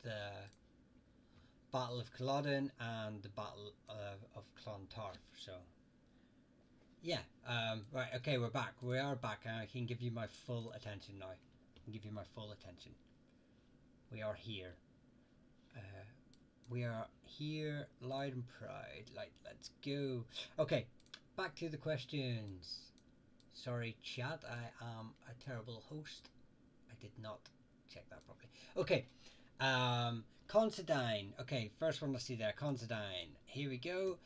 the Battle of Culloden and the Battle of Clontarf. So yeah, right, okay, we're back. We are back, and I can give you my full attention now. I can give you my full attention. We are here. We are here, loud and proud. Like, let's go. Okay, back to the questions. Sorry, chat. I am a terrible host. I did not check that properly. Okay. Considine. Okay, first one I see there. Considine. Here we go.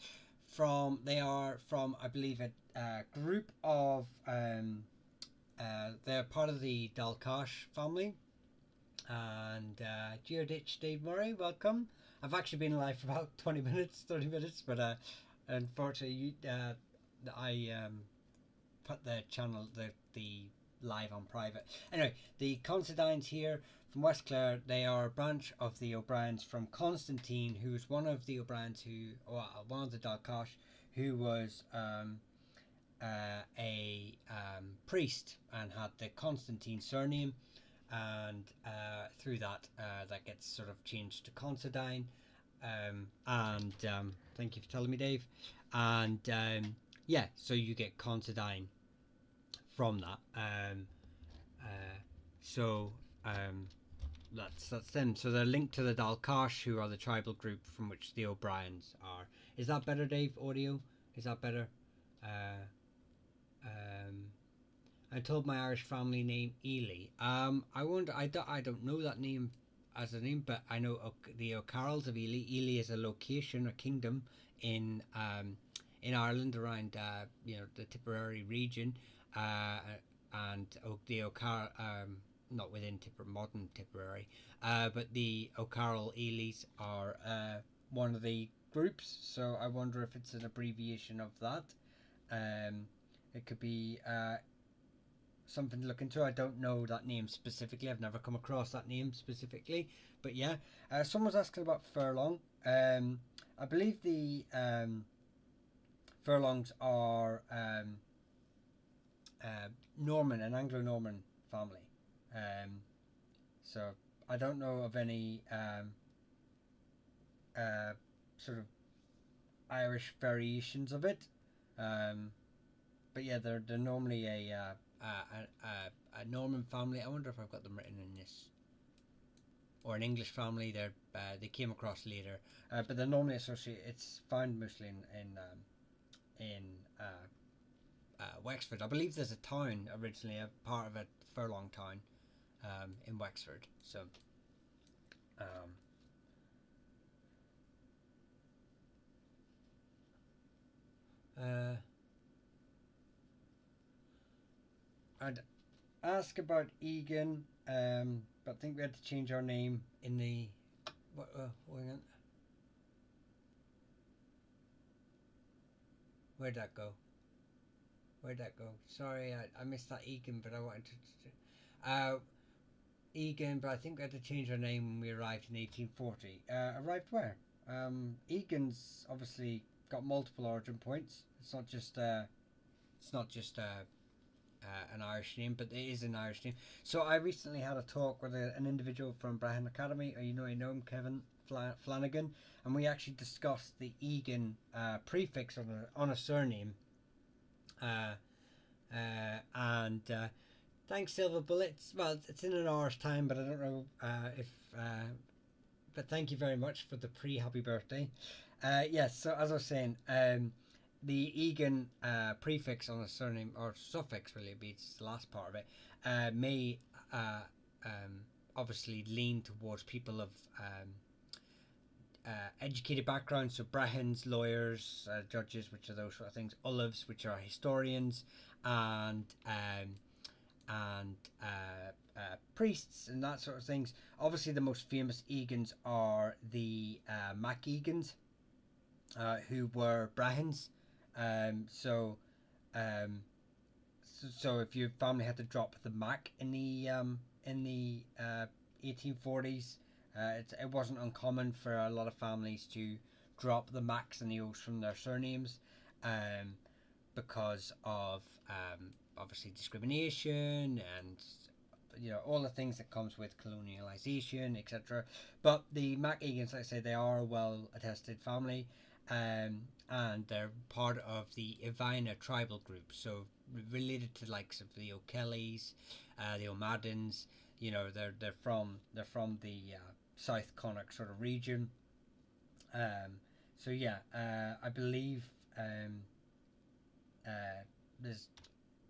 They are from, I believe, a group of they're part of the Dalkash family. And Geoditch Dave Murray, welcome. I've actually been live for about 20 minutes, 30 minutes, but unfortunately, I put the channel, the live on private. Anyway, the Considines here from West Clare, they are a branch of the O'Briens from Constantine, who was one of the O'Briens one of the Dalkash, who was a priest and had the Constantine surname. And through that, that gets sort of changed to Considine. Thank you for telling me, Dave. And yeah, so you get Considine from that. That's them. So they're linked to the Dalkash, who are the tribal group from which the O'Briens are. Is that better, Dave? Audio? Is that better? I told my Irish family name Ely. I don't know that name as a name, but I know the O'Carrolls of Ely. Ely is a location, a kingdom in Ireland, around the Tipperary region, and the O'Carroll, not within modern Tipperary, but the O'Carroll Elys are one of the groups. So I wonder if it's an abbreviation of that. It could be something to look into. I don't know that name specifically. I've never come across that name specifically. But yeah, someone's asking about Furlong. I believe the Furlongs are Norman, an Anglo-Norman family. So I don't know of any sort of Irish variations of it. But yeah, they're normally a Norman family. I wonder if I've got them written in this, or an English family. They came across later, but they're normally associated. It's found mostly in Wexford. I believe there's a town originally, a part of a Furlong town, in Wexford. So. I'd ask about Egan, but I think we had to change our name in the. Hang on. Where'd that go? Sorry, I missed that Egan, but I wanted to. Egan, but I think we had to change our name when we arrived in 1840. Arrived where? Egan's obviously got multiple origin points. It's not just an Irish name, but it is an Irish name. So I recently had a talk with an individual from Brahon Academy. I know him, Kevin Flanagan, and we actually discussed the Egan prefix on a surname. Thanks, Silver Bullets. Well, it's in an hour's time, but I don't know if. But thank you very much for the pre-happy birthday. Yes, so as I was saying, the Egan prefix on a surname, or suffix really, it's the last part of it, may obviously lean towards people of educated backgrounds, so Brahons, lawyers, judges, which are those sort of things, Olives, which are historians, and priests and that sort of things. Obviously, the most famous Egans are the Mac Egans, who were Brahons. So if your family had to drop the Mac in the 1840s, it wasn't uncommon for a lot of families to drop the Macs and the O's from their surnames, because of obviously discrimination and all the things that comes with colonialization, etc. But the MacEgans, like I say, they are a well attested family, and they're part of the Ivina tribal group, so related to likes of the O'Kellys, the O'Maddens. They're from the South Connacht sort of region. I believe there's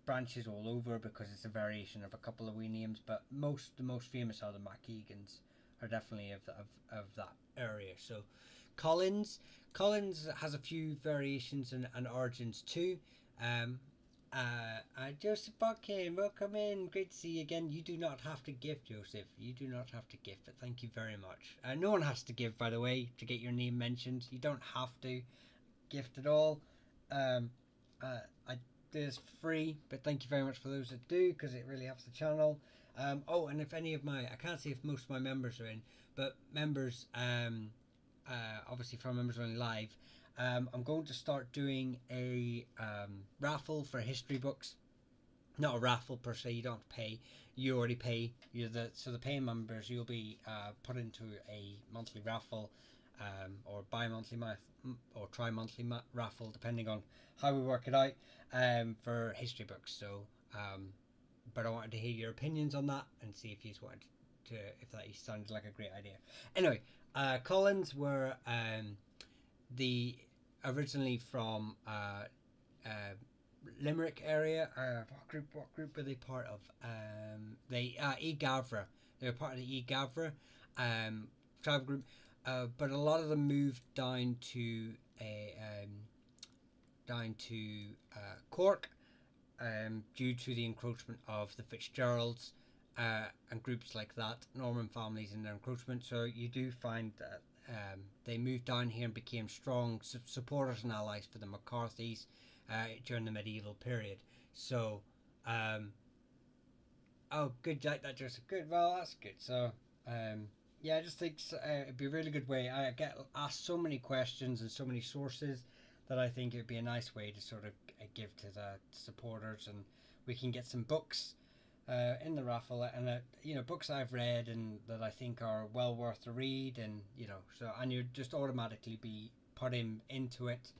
branches all over because it's a variation of a couple of wee names, but the most famous are the MacEgans, are definitely of that area. So Collins Collins has a few variations and origins too. Um, Joseph Buckin, welcome in. Great to see you again. You do not have to gift, Joseph. You do not have to gift, but thank you very much. No one has to give, by the way, to get your name mentioned. You don't have to gift at all. Um, I do this for free, but thank you very much for those that do, because it really helps the channel. And if any of I can't see if most of my members are in, but members, obviously for members only live, I'm going to start doing a raffle for history books. Not a raffle per se. You don't have to pay. You already pay. The paying members, you'll be put into a monthly raffle, or bi-monthly or tri-monthly raffle, depending on how we work it out, for history books. So, but I wanted to hear your opinions on that and see if you wanted to, if that sounded like a great idea. Anyway, Collins were the originally from Limerick area. What group were they part of? They Gavra. They were part of the Gavra tribal group, but a lot of them moved down to Cork, due to the encroachment of the Fitzgeralds, and groups like that, Norman families in their encroachment. So you do find that they moved down here and became strong supporters and allies for the McCarthys during the medieval period. So, good, like that, Joseph. Good. Well, that's good. So, I just think it'd be a really good way. I get asked so many questions and so many sources that I think it'd be a nice way to sort of give to the supporters, and we can get some books in the raffle, and books I've read and that I think are well worth a read, and and you just automatically be put into it,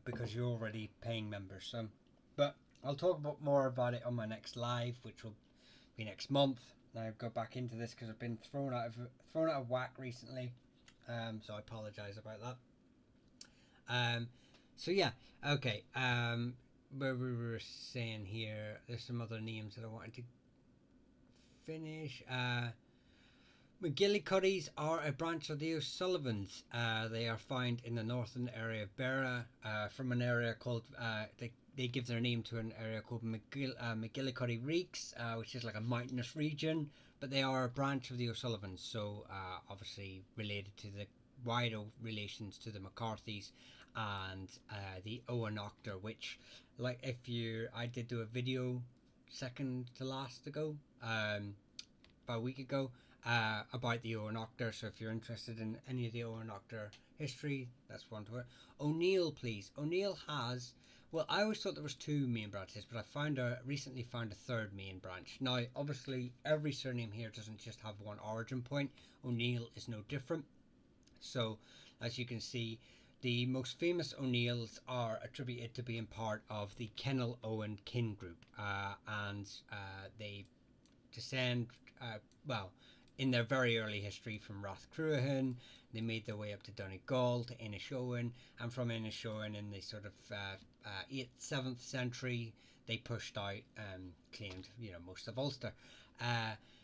because you're already paying members. So, but I'll talk more about it on my next live, which will be next month. I've got back into this because I've been thrown out of whack recently, so I apologise about that. Okay. Where we were saying here, there's some other names that I wanted to finish. McGillicuddies are a branch of the O'Sullivans. They are found in the northern area of Beara, from an area called, they give their name to an area called McGillicuddy Reeks, which is like a mountainous region, but they are a branch of the O'Sullivans, so obviously related to the wider relations to the McCarthys and the Owenoctor, which, like, I did do a video second to last ago, about a week ago, about the Owenoctor. So if you're interested in any of the Owenoctor history, that's one to it. O'Neill, please. O'Neill has, well, I always thought there was two main branches, but I recently found a third main branch. Now, obviously, every surname here doesn't just have one origin point. O'Neill is no different. So, as you can see, the most famous O'Neills are attributed to being part of the Kennel Owen kin group, and they descend, in their very early history, from Rathcruachan. They made their way up to Donegal, to Inishowen, and from Inishowen in the sort of 8th, 7th century, they pushed out and claimed, most of Ulster.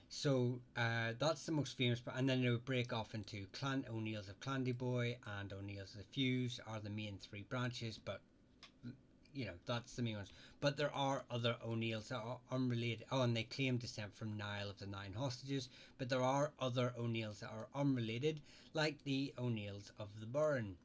So that's the most famous, and then they would break off into O'Neills of Clandyboy and O'Neills of the Fuse are the main three branches, but that's the main ones. But there are other O'Neills that are unrelated. Oh, and they claim descent from Niall of the Nine Hostages, but there are other O'Neills that are unrelated, like the O'Neills of the Burren,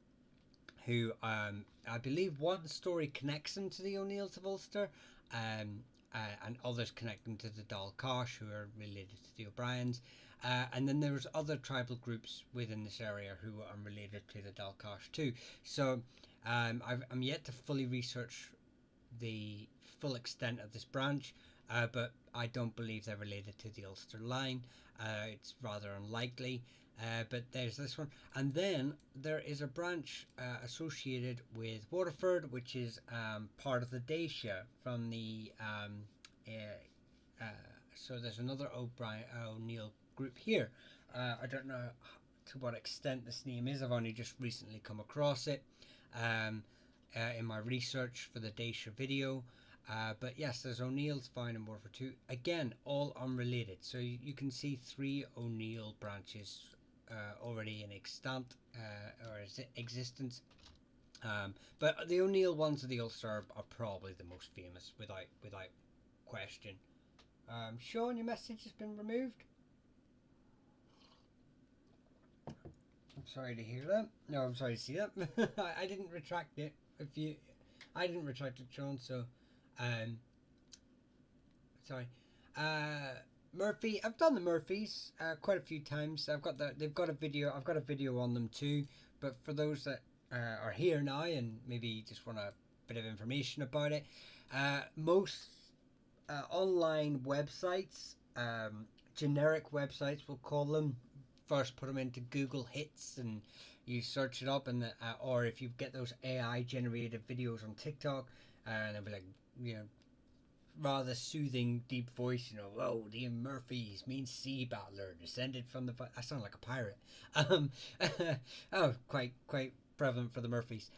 who I believe one story connects them to the O'Neills of Ulster, and others connect them to the Dalcosh, who are related to the O'Briens. And then there's other tribal groups within this area who are unrelated to the Dalcosh too. So I'm yet to fully research the full extent of this branch, but I don't believe they're related to the Ulster line. It's rather unlikely. But there's this one, and then there is a branch associated with Waterford, which is part of the Dacia from the. Uh, so there's another O'Neill group here. I don't know to what extent this name is. I've only just recently come across it in my research for the Dacia video. But yes, there's O'Neill's found in Waterford too. Again, all unrelated. So you can see 3 O'Neill branches already in extant or existence. But the O'Neill ones of the Ulster are probably the most famous, without question. Sean, your message has been removed. I'm sorry to hear that. No, I'm sorry to see that. I didn't retract it. I didn't retract it, Sean. So, sorry. Murphy. I've done the Murphys quite a few times. They've got a video. I've got a video on them too. But for those that are here now and maybe just want a bit of information about it, most online websites, generic websites, we'll call them, first put them into Google Hits and you search it up, and or if you get those AI generated videos on TikTok, and they'll be like, rather soothing, deep voice, oh, the Murphys means sea battler, descended from the. I sound like a pirate. Oh, quite prevalent for the Murphys.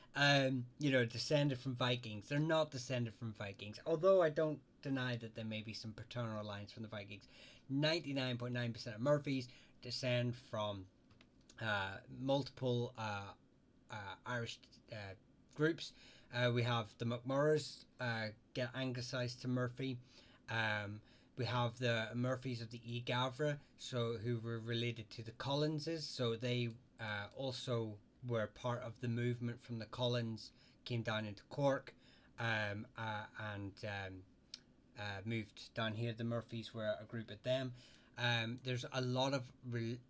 Descended from Vikings. They're not descended from Vikings, although I don't deny that there may be some paternal lines from the Vikings. 99.9% of Murphys descend from multiple Irish groups. We have the McMurroghs get anglicised to Murphy. We have the Murphys of the Gavra, so who were related to the Collinses. So they also were part of the movement from the Collins, came down into Cork, and moved down here. The Murphys were a group of them. There's a lot of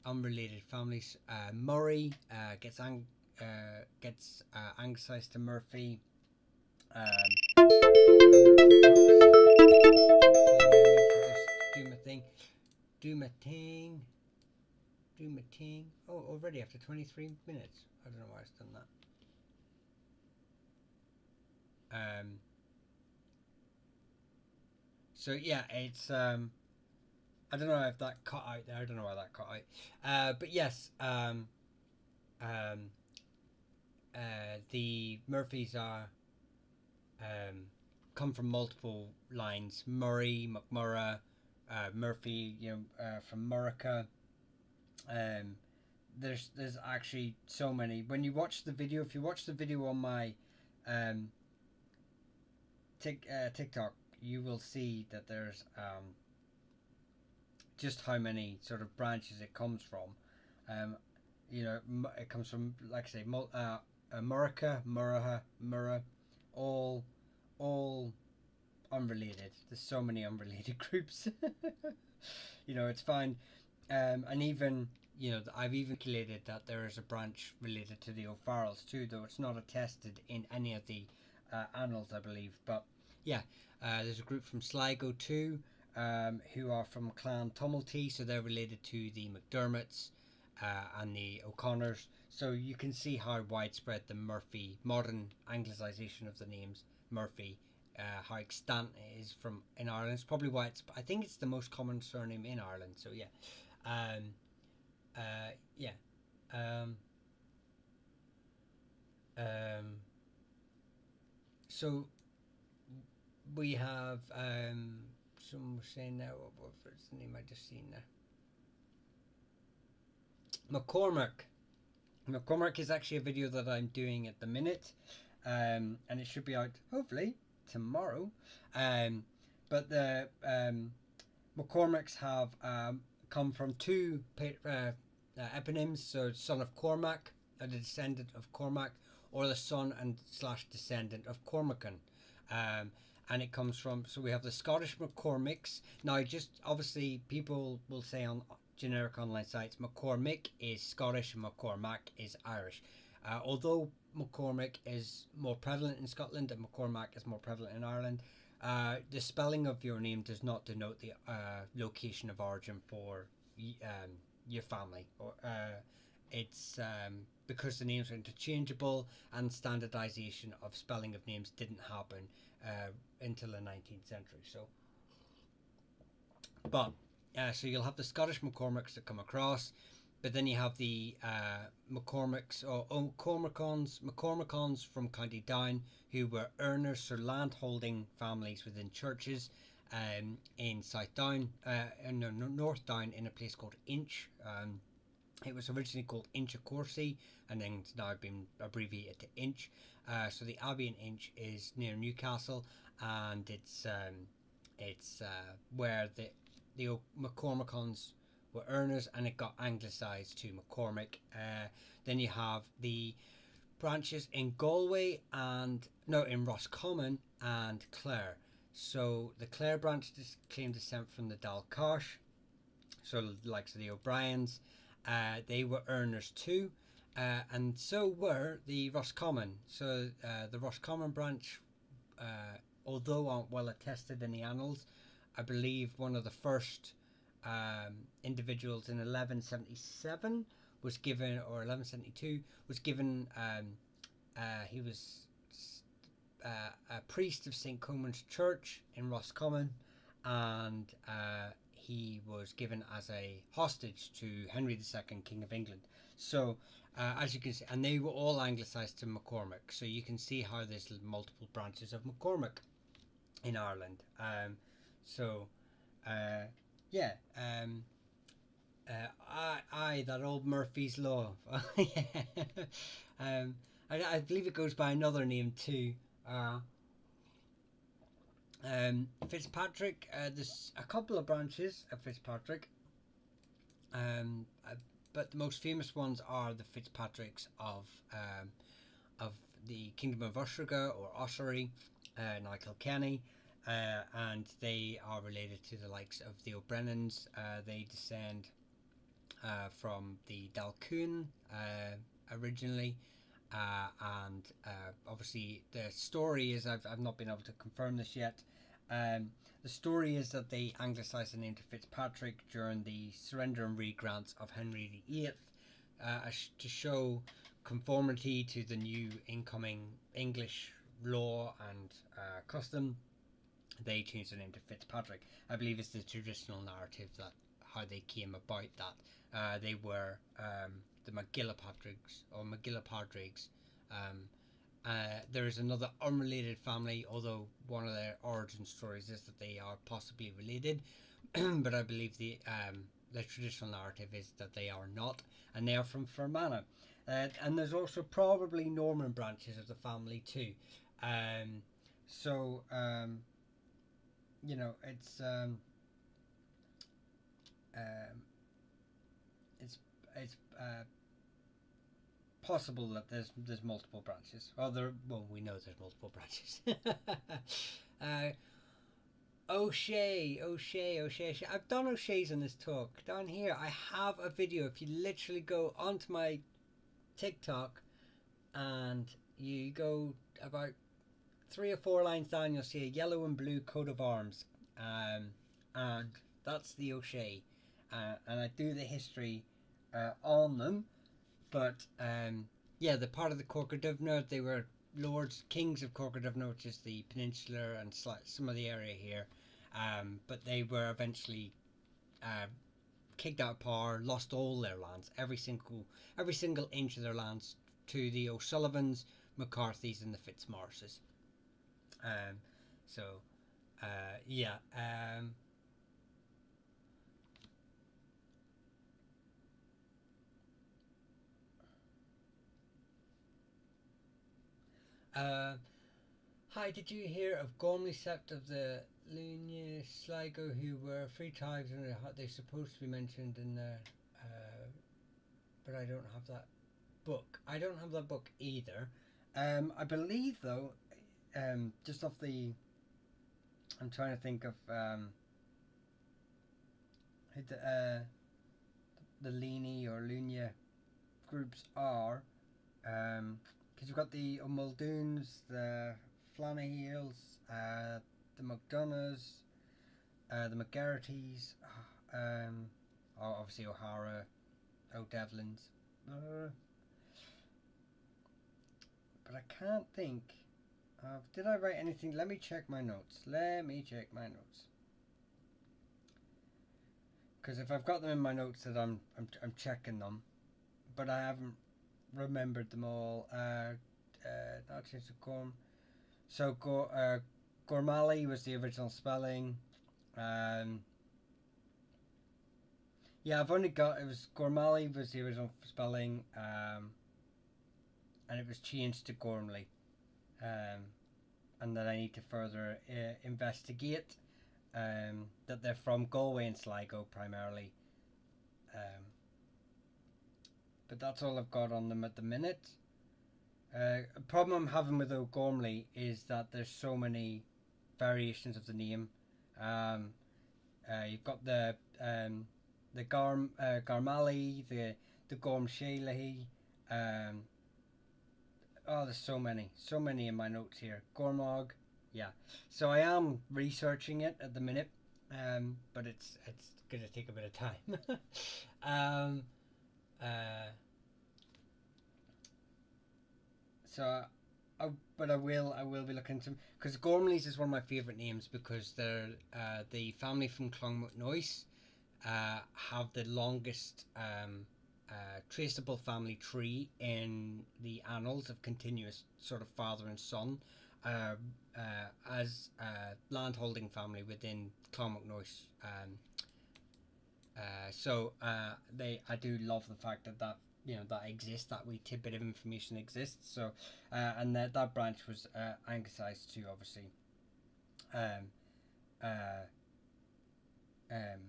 unrelated families. Murray gets anglicised to Murphy. Do my thing. Oh, already after 23 minutes. I don't know why it's done that. So yeah, it's I don't know if that cut out there. I don't know why that cut out. But yes, the Murphys are come from multiple lines. Murray, McMurrough, Murphy, from Murica. There's actually so many. When you watch the video, if you watch the video on my TikTok, you will see that there's just how many sort of branches it comes from. It comes from, like I say, Murica, Murrah, all unrelated. There's so many unrelated groups. It's fine. And even, I've even calculated that there is a branch related to the O'Farrells too, though it's not attested in any of the annals, I believe. But yeah, there's a group from Sligo too, who are from Clan Tumulty, so they're related to the McDermotts and the O'Connors. So you can see how widespread the Murphy, modern anglicisation of the names Murphy, how extant it is from in Ireland. It's probably why I think it's the most common surname in Ireland. So yeah, so we have someone was saying now, what's the name I just seen there? McCormack is actually a video that I'm doing at the minute, and it should be out hopefully tomorrow. But the McCormacks have come from two eponyms, so son of Cormac, a descendant of Cormac, or the son and / descendant of Cormacan. And it comes from, so we have the Scottish McCormicks. Now, just obviously, people will say on generic online sites, McCormick is Scottish and McCormack is Irish. Although McCormick is more prevalent in Scotland and McCormack is more prevalent in Ireland, the spelling of your name does not denote the location of origin for your family. Or it's because the names are interchangeable and standardization of spelling of names didn't happen until the 19th century. So you'll have the Scottish McCormicks that come across, but then you have the McCormicks or McCormickons from County Down, who were earners, so land-holding families within churches in South Down, no, North Down, in a place called Inch. It was originally called Inch of Courcy, and then it's now been abbreviated to Inch. So the Abbey in Inch is near Newcastle, and it's where the McCormickons were earners, and it got anglicised to McCormick. Then you have the branches in Galway and no, in Roscommon and Clare. So the Clare branch claim descent from the Dalcarsh, so the likes of the O'Briens. They were earners too, and so were the Roscommon. So the Roscommon branch, although aren't well attested in the annals, I believe one of the first individuals in 1177 was given, or 1172 was given. He was a priest of St. Coman's Church in Roscommon, and he was given as a hostage to Henry II, King of England. So, as you can see, and they were all anglicised to McCormick. So you can see how there's multiple branches of McCormick in Ireland. Yeah. That old Murphy's Law. Yeah. I believe it goes by another name too. Fitzpatrick. There's a couple of branches of Fitzpatrick. But the most famous ones are the Fitzpatricks of the Kingdom of Usherga or Ossory, now Kilkenny, and they are related to the likes of the O'Brennans. They descend from the Dalcoon originally, and obviously the story is, I've not been able to confirm this yet. The story is that they anglicised the name to Fitzpatrick during the surrender and regrants of Henry VIII, to show conformity to the new incoming English law and custom. They changed the name to Fitzpatrick. I believe it's the traditional narrative that how they came about that. They were the McGillipatricks or McGillipatricks. There is another unrelated family, although one of their origin stories is that they are possibly related, but I believe the traditional narrative is that they are not, and they are from Fermanagh. And there's also probably Norman branches of the family too. You know, it's possible that there's multiple branches. We know there's multiple branches. O'Shea. I've done O'Shea's in this talk. Down here, I have a video. If you literally go onto my TikTok and you go about 3 or 4 lines down, you'll see a yellow and blue coat of arms, and that's the O'Shea, and I do the history on them. But they're part of the Corcaduvna. They were lords, kings of Corcaduvna, which is the peninsula and some of the area here. But they were eventually kicked out of power, lost all their lands, every single inch of their lands, to the O'Sullivans, McCarthys, and the Fitzmaurices. Hi, did you hear of Gormley Sept of the Lunia Sligo, who were 3 times and they're supposed to be mentioned in there, but I don't have that book. I don't have that book either. I believe though, just off the, I'm trying to think of who the Lini or Lunia groups are. Because you've got the Muldoons, the Flanahils, the McDonoughs, the McGarritys, um, obviously O'Hara, O'Devlins. Uh, but I can't think of. Did I write anything? Let me check my notes. Because if I've got them in my notes, that I'm checking them, but I haven't remembered them all. Not just a Gorm. So Gormali was the original spelling. Um, yeah, I've only got it was Gormali was the original spelling, and it was changed to Gormley, um, and that I need to further investigate. That they're from Galway and Sligo primarily, but that's all I've got on them at the minute. A problem I'm having with O'Gormley is that there's so many variations of the name. Um, you've got the Garmali, the Gorm Shealahy. Oh, there's so many in my notes here. Gormog, yeah. So I am researching it at the minute, but it's gonna take a bit of time. um, uh, so, but I will be looking into, because Gormleys is one of my favourite names, because they're the family from Clonmacnoise have the longest traceable family tree in the annals of continuous sort of father and son, uh, as landholding family within Clonmacnoise. They I do love the fact that that exists, that wee tidbit of information exists. So and that branch was anglicized to, obviously, um, uh, um,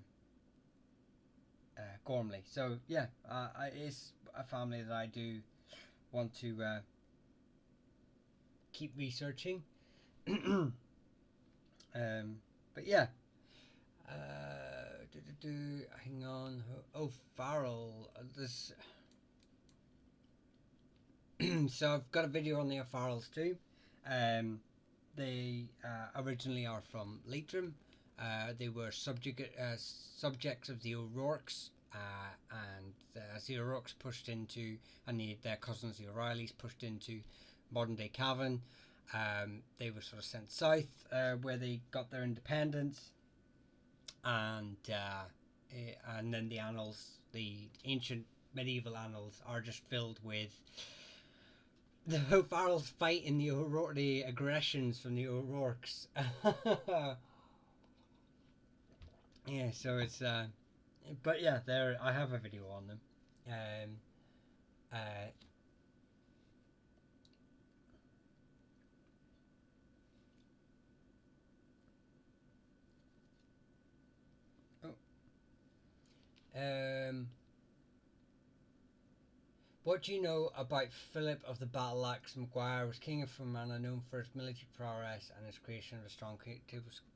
Gormley. So yeah, it's a family that I do want to keep researching. um, but yeah, hang on. Oh, Farrell. This. So I've got a video on the O'Farrells too. They originally are from Leitrim. They were subjects of the O'Rourke's, and as the O'Rourke's pushed into, and their cousins, the O'Reillys, pushed into modern day Cavan, they were sort of sent south, where they got their independence, and then the annals, the ancient medieval annals, are just filled with the O'Farrells fighting the aggressions from the O'Rourke's. Yeah, so it's but yeah, there I have a video on them. Um, uh, oh, what do you know about Philip of the Battle Axe Maguire? Was king of Fermanagh, known for his military prowess and his creation of a strong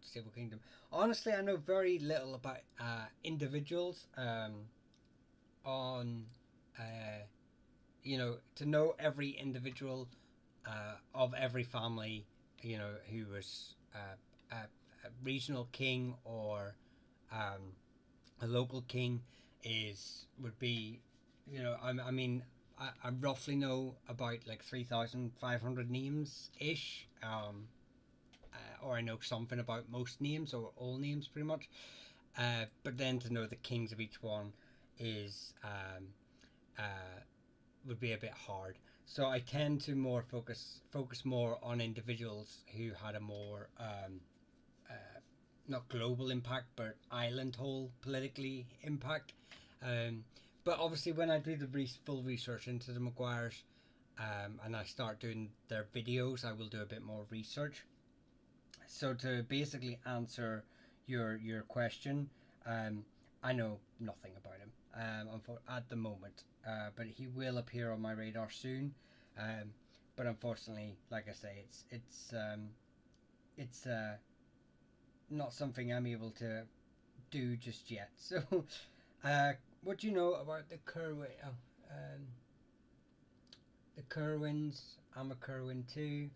stable kingdom. Honestly, I know very little about individuals. On uh, to know every individual of every family, who was a regional king or um, a local king, would be, I mean, I roughly know about like 3,500 names ish, or I know something about most names or all names pretty much. But then to know the kings of each one is uh, would be a bit hard. So I tend to more focus more on individuals who had a more not global impact, but island whole politically impact. Um, but obviously, when I do the full research into the Maguires, and I start doing their videos, I will do a bit more research. So to basically answer your question, I know nothing about him at the moment, but he will appear on my radar soon. But unfortunately, like I say, it's not something I'm able to do just yet. So, what do you know about the the Kerwins. I'm a Kerwin too.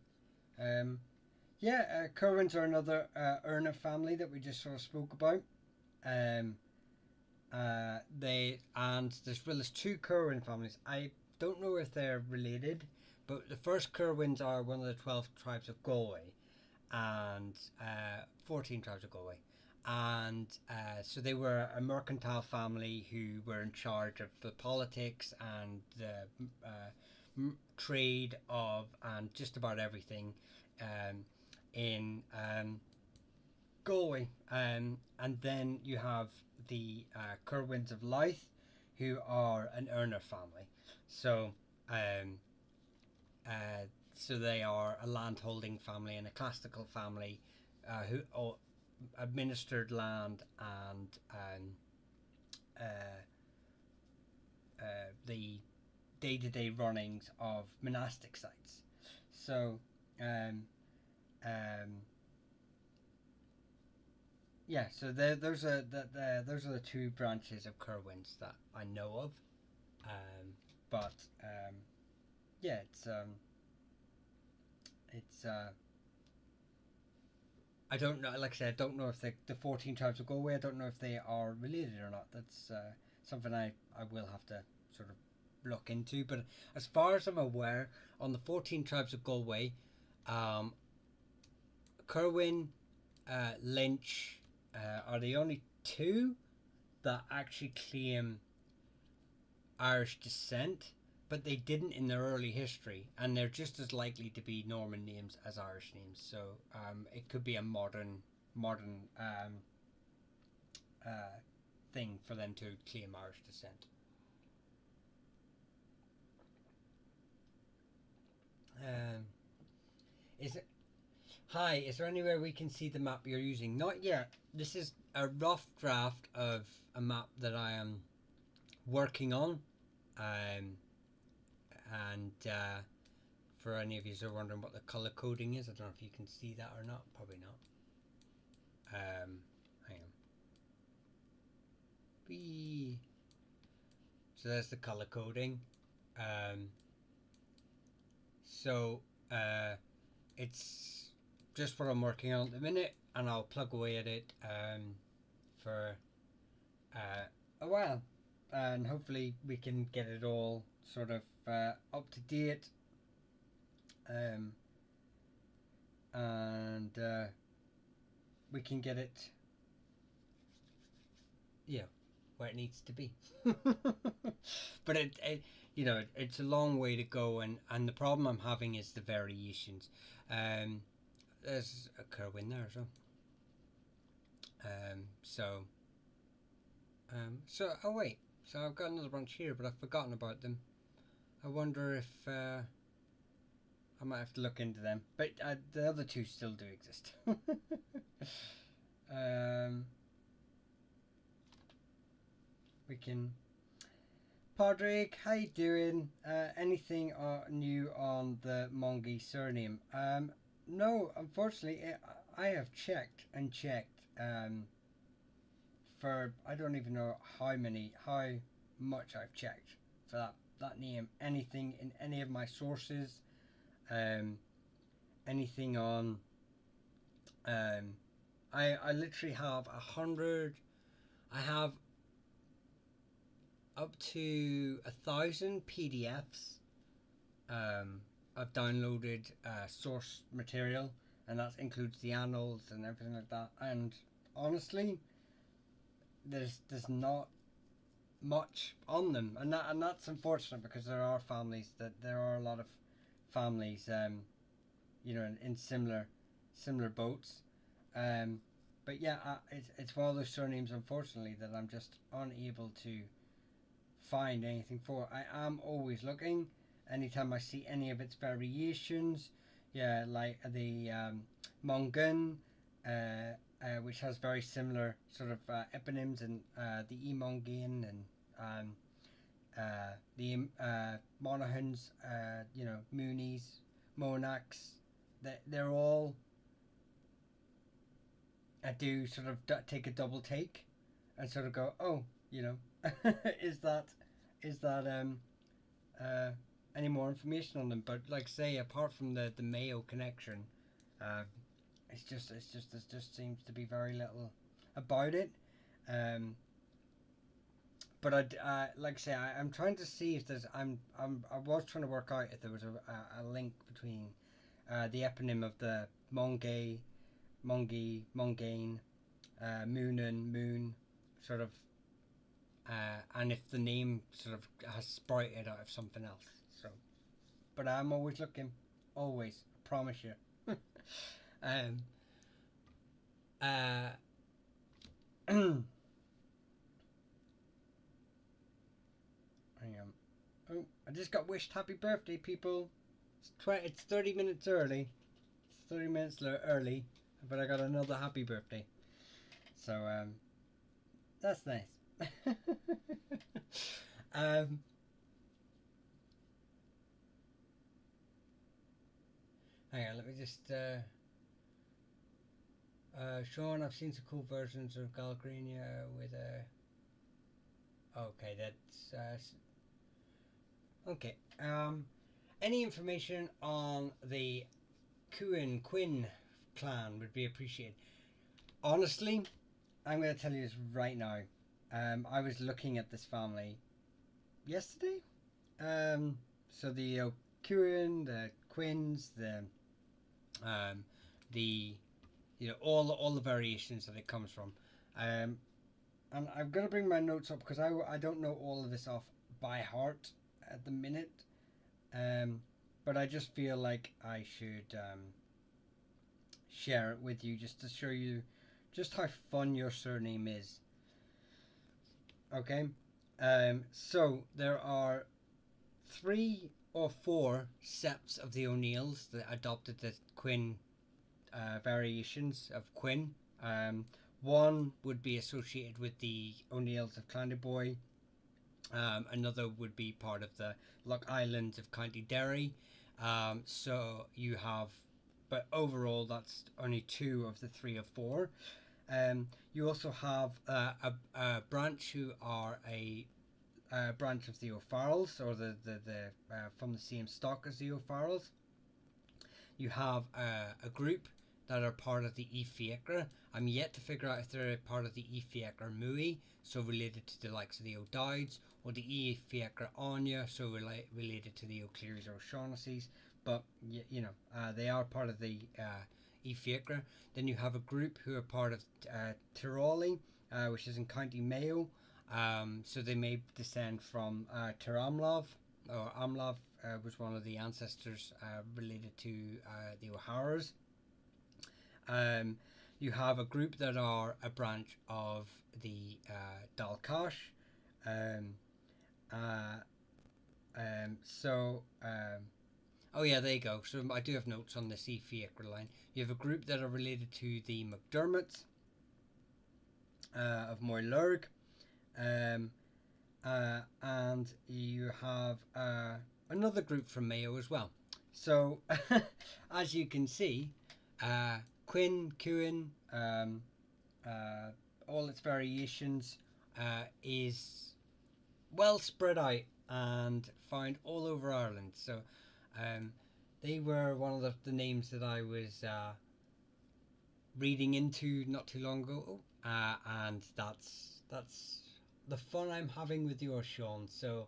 Um, yeah, Kerwins are another Erna family that we just sort of spoke about. Um, there's two Kerwin families. I don't know if they're related, but the first Kerwins are one of the 12 tribes of Galway, and 14 tribes of Galway. And so they were a mercantile family who were in charge of the politics and the trade of and just about everything in Galway. And then you have the Kerwins of Louth, who are an Erna family. So um, uh, so they are a landholding family and a classical family who administered land and uh, the day-to-day runnings of monastic sites. So, um, um, yeah. So those are the two branches of Kerwins that I know of. But yeah, it's I don't know. Like I said, I don't know if the 14 tribes of Galway. I don't know if they are related or not. That's something I will have to sort of look into. But as far as I'm aware, on the 14 tribes of Galway, um, Kerwin, Lynch are the only two that actually claim Irish descent, but they didn't in their early history, and they're just as likely to be Norman names as Irish names. So it could be a modern uh, thing for them to claim Irish descent. Um, is it? Hi, is there anywhere we can see the map you're using? Not yet. This is a rough draft of a map that I am working on. Um, and for any of you who are wondering what the color coding is, I don't know if you can see that or not. Probably not. Hang on. B. So there's the color coding. Um, so it's just what I'm working on at the minute, and I'll plug away at it for a while, and hopefully we can get it all sort of up to date, um, and we can get it, yeah, where it needs to be. But it's a long way to go, and the problem I'm having is the variations. Um, there's a Kerwin there, so oh wait, so I've got another bunch here, but I've forgotten about them. I wonder if I might have to look into them, but the other two still do exist. We can. Padraig, how you doing? Anything new on the Mongi surname? No, unfortunately, I have checked and checked for I don't even know how much I've checked for that name. Anything in any of my sources, um, anything on. I literally have 100. I have up to 1,000 PDFs. I've downloaded source material, and that includes the annals and everything like that. And honestly, there's not much on them, and that's unfortunate because there are a lot of families, in similar boats. Um, but yeah, it's one of those surnames, unfortunately, that I'm just unable to find anything for. I am always looking. Anytime I see any of its variations, yeah, like the Mongun, which has very similar sort of eponyms, and the Emongin and the Monaghan's, Moonies, Monarchs. They're all. I do sort of take a double take, and sort of go, oh, is that, is that any more information on them. But like say, apart from the Mayo connection, uh, there just seems to be very little about it. Um, but like I say, I'm trying to see if there's I was trying to work out if there was a link between the eponym of the Mongay, Mongane, Moonan, Moon, sort of, and if the name sort of has sprouted out of something else. So, but I'm always looking, always, I promise you. um, uh, hang on. Oh, I just got wished happy birthday, people. It's 30 minutes early. It's 30 minutes early, but I got another happy birthday. So that's nice. um, hang on, let me just. Sean, I've seen some cool versions of Galgrinia with a. Okay, that's okay. Any information on the Quinn clan would be appreciated. Honestly, I'm going to tell you this right now. I was looking at this family yesterday. So the Quinn, the Quins, the all the variations that it comes from. And I'm going to bring my notes up because I don't know all of this off by heart at the minute. But I just feel like I should share it with you just to show you just how fun your surname is. Okay, so there are 3 or 4 septs of the O'Neills that adopted the Quinn variations of Quinn. One would be associated with the O'Neills of Clandeboy. Another would be part of the Loch Islands of County Derry. So you have, but overall that's only 2 of the 3 or 4. You also have a branch who are a branch of the O'Farrells, or the from the same stock as the O'Farrells. You have a group that are part of the Efiacre. I'm yet to figure out if they're part of the Efiacre Mui, so related to the likes of the O'Dowds, or the Efiacre Anya, so related to the O'Clearys or O'Shaughnessy's. But they are part of the Efiacre. Then you have a group who are part of Tiroli, which is in County Mayo. So they may descend from Tiramlov, or Amlov was one of the ancestors related to the O'Haras. You have a group that are a branch of the Dalcash. Oh yeah, there you go. So I do have notes on the Efiacre line. You have a group that are related to the McDermotts of Moylurg. And you have another group from Mayo as well. So, as you can see, Quinn, all its variations is well spread out and found all over Ireland. So, they were one of the names that I was reading into not too long ago, and that's the fun I'm having with yours, Sean. So,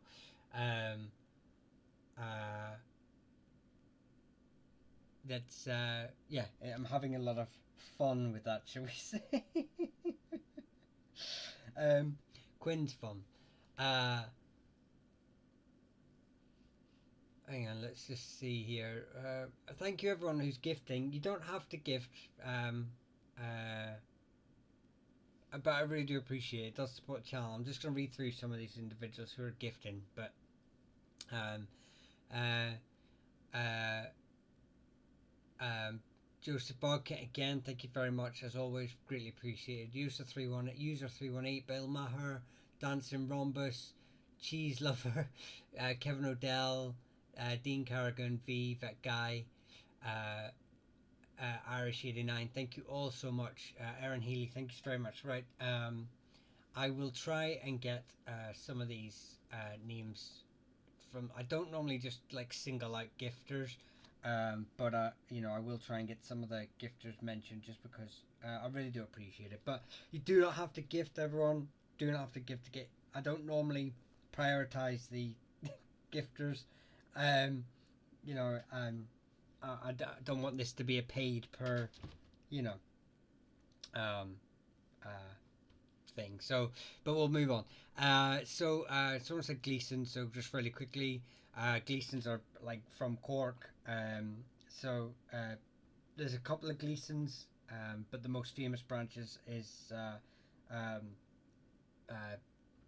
that's yeah, I'm having a lot of fun with that, shall we say? Quinn's fun. Hang on, let's just see here. Thank you everyone who's gifting. You don't have to gift. But I really do appreciate it. It does support the channel. I'm just going to read through some of these individuals who are gifting. But Joseph Bog, again, thank you very much. As always, greatly appreciated. User 318, Bill Maher, Dancing Rhombus, Cheese Lover, Kevin O'Dell, Dean Carrigan, V, Vet Guy, Irish 89, thank you all so much. Aaron Healy, thank you very much. Right, I will try and get some of these names from. I don't normally just like single out gifters, but I will try and get some of the gifters mentioned just because I really do appreciate it. But you do not have to gift everyone. Do not have to gift to get. I don't normally prioritize the gifters. Um, you know, don't want this to be a paid per, you know, um, uh, thing. So, but we'll move on. Someone said Gleason. So just really quickly, Gleasons are like from Cork. There's a couple of Gleasons, but the most famous branches is um, uh,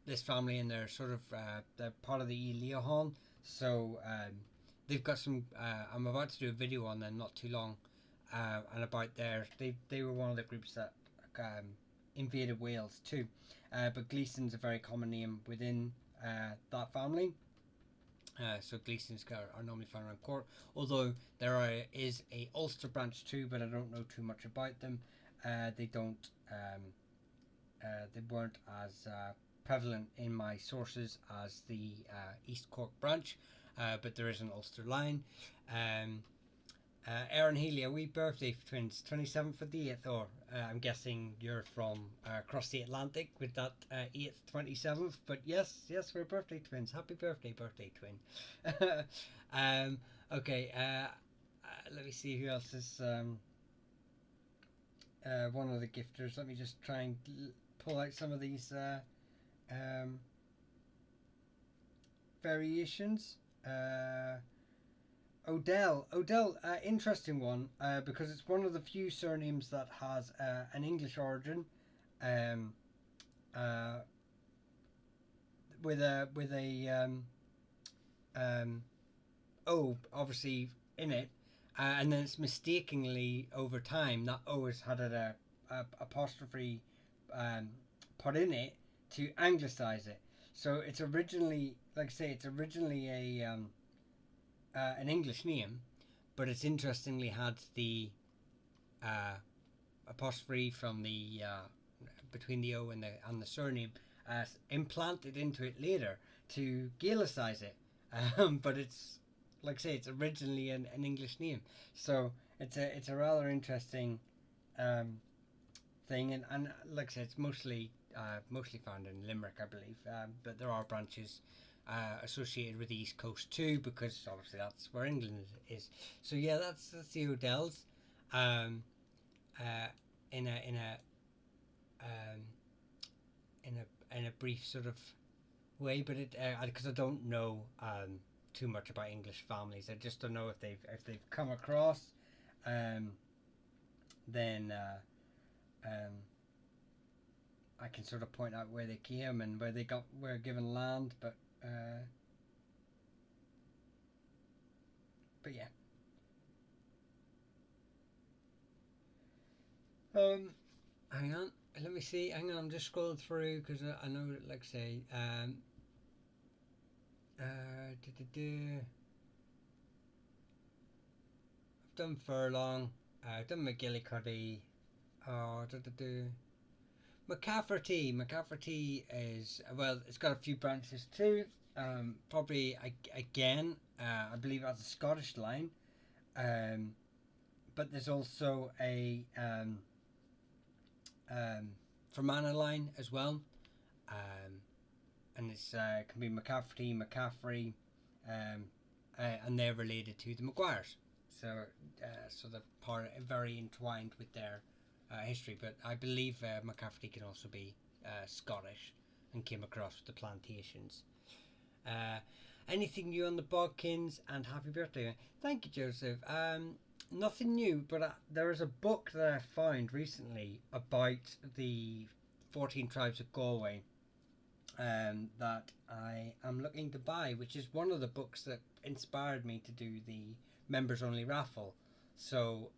this family, and they're sort of they're part of the Leohon. So they've got some. I'm about to do a video on them not too long, and about they were one of the groups that invaded Wales too. But Gleason's a very common name within that family. So Gleasons are normally found around Cork, although is a Ulster branch too, but I don't know too much about them. They don't. They weren't as prevalent in my sources as the East Cork branch, but there is an Ulster line. Aaron Healy, are we birthday twins? 27th of the 8th, or I'm guessing you're from across the Atlantic with that 8th, 27th. But yes, we're birthday twins. Happy birthday, twin. Okay, let me see who else is one of the gifters. Let me just try and pull out some of these variations. Odell, interesting one because it's one of the few surnames that has an English origin, um, uh, with a O obviously in it, and then it's mistakenly over time that O has had a apostrophe put in it to anglicize it. So it's originally, like I say, it's originally an English name, but it's interestingly had the apostrophe from the between the O and the surname implanted into it later to Gaelicize it. But it's, like I say, it's originally an English name, so it's a rather interesting thing, and like I said, it's mostly found in Limerick, I believe, but there are branches associated with the East Coast too, because obviously that's where England is. So yeah, that's the Odells. Um, in a um, in a brief sort of way, but it because I don't know too much about English families. I just don't know if they've come across. Then I can sort of point out where they came and where they were given land, but yeah. Hang on, let me see. Hang on, I'm just scrolling through because I know, like I say, I've done Furlong, I've done McGillicuddy, McCafferty is, well, it's got a few branches too. Probably again, I believe it has a Scottish line, but there's also a Fermanagh line as well, and it's can be McCaffrey, and they're related to the Maguires. So they're very entwined with their history. But I believe McCafferty can also be Scottish and came across with the plantations. Anything new on the Bodkins, and happy birthday. Thank you, Joseph. Nothing new, but there is a book that I found recently about the 14 tribes of Galway that I am looking to buy, which is one of the books that inspired me to do the members only raffle. So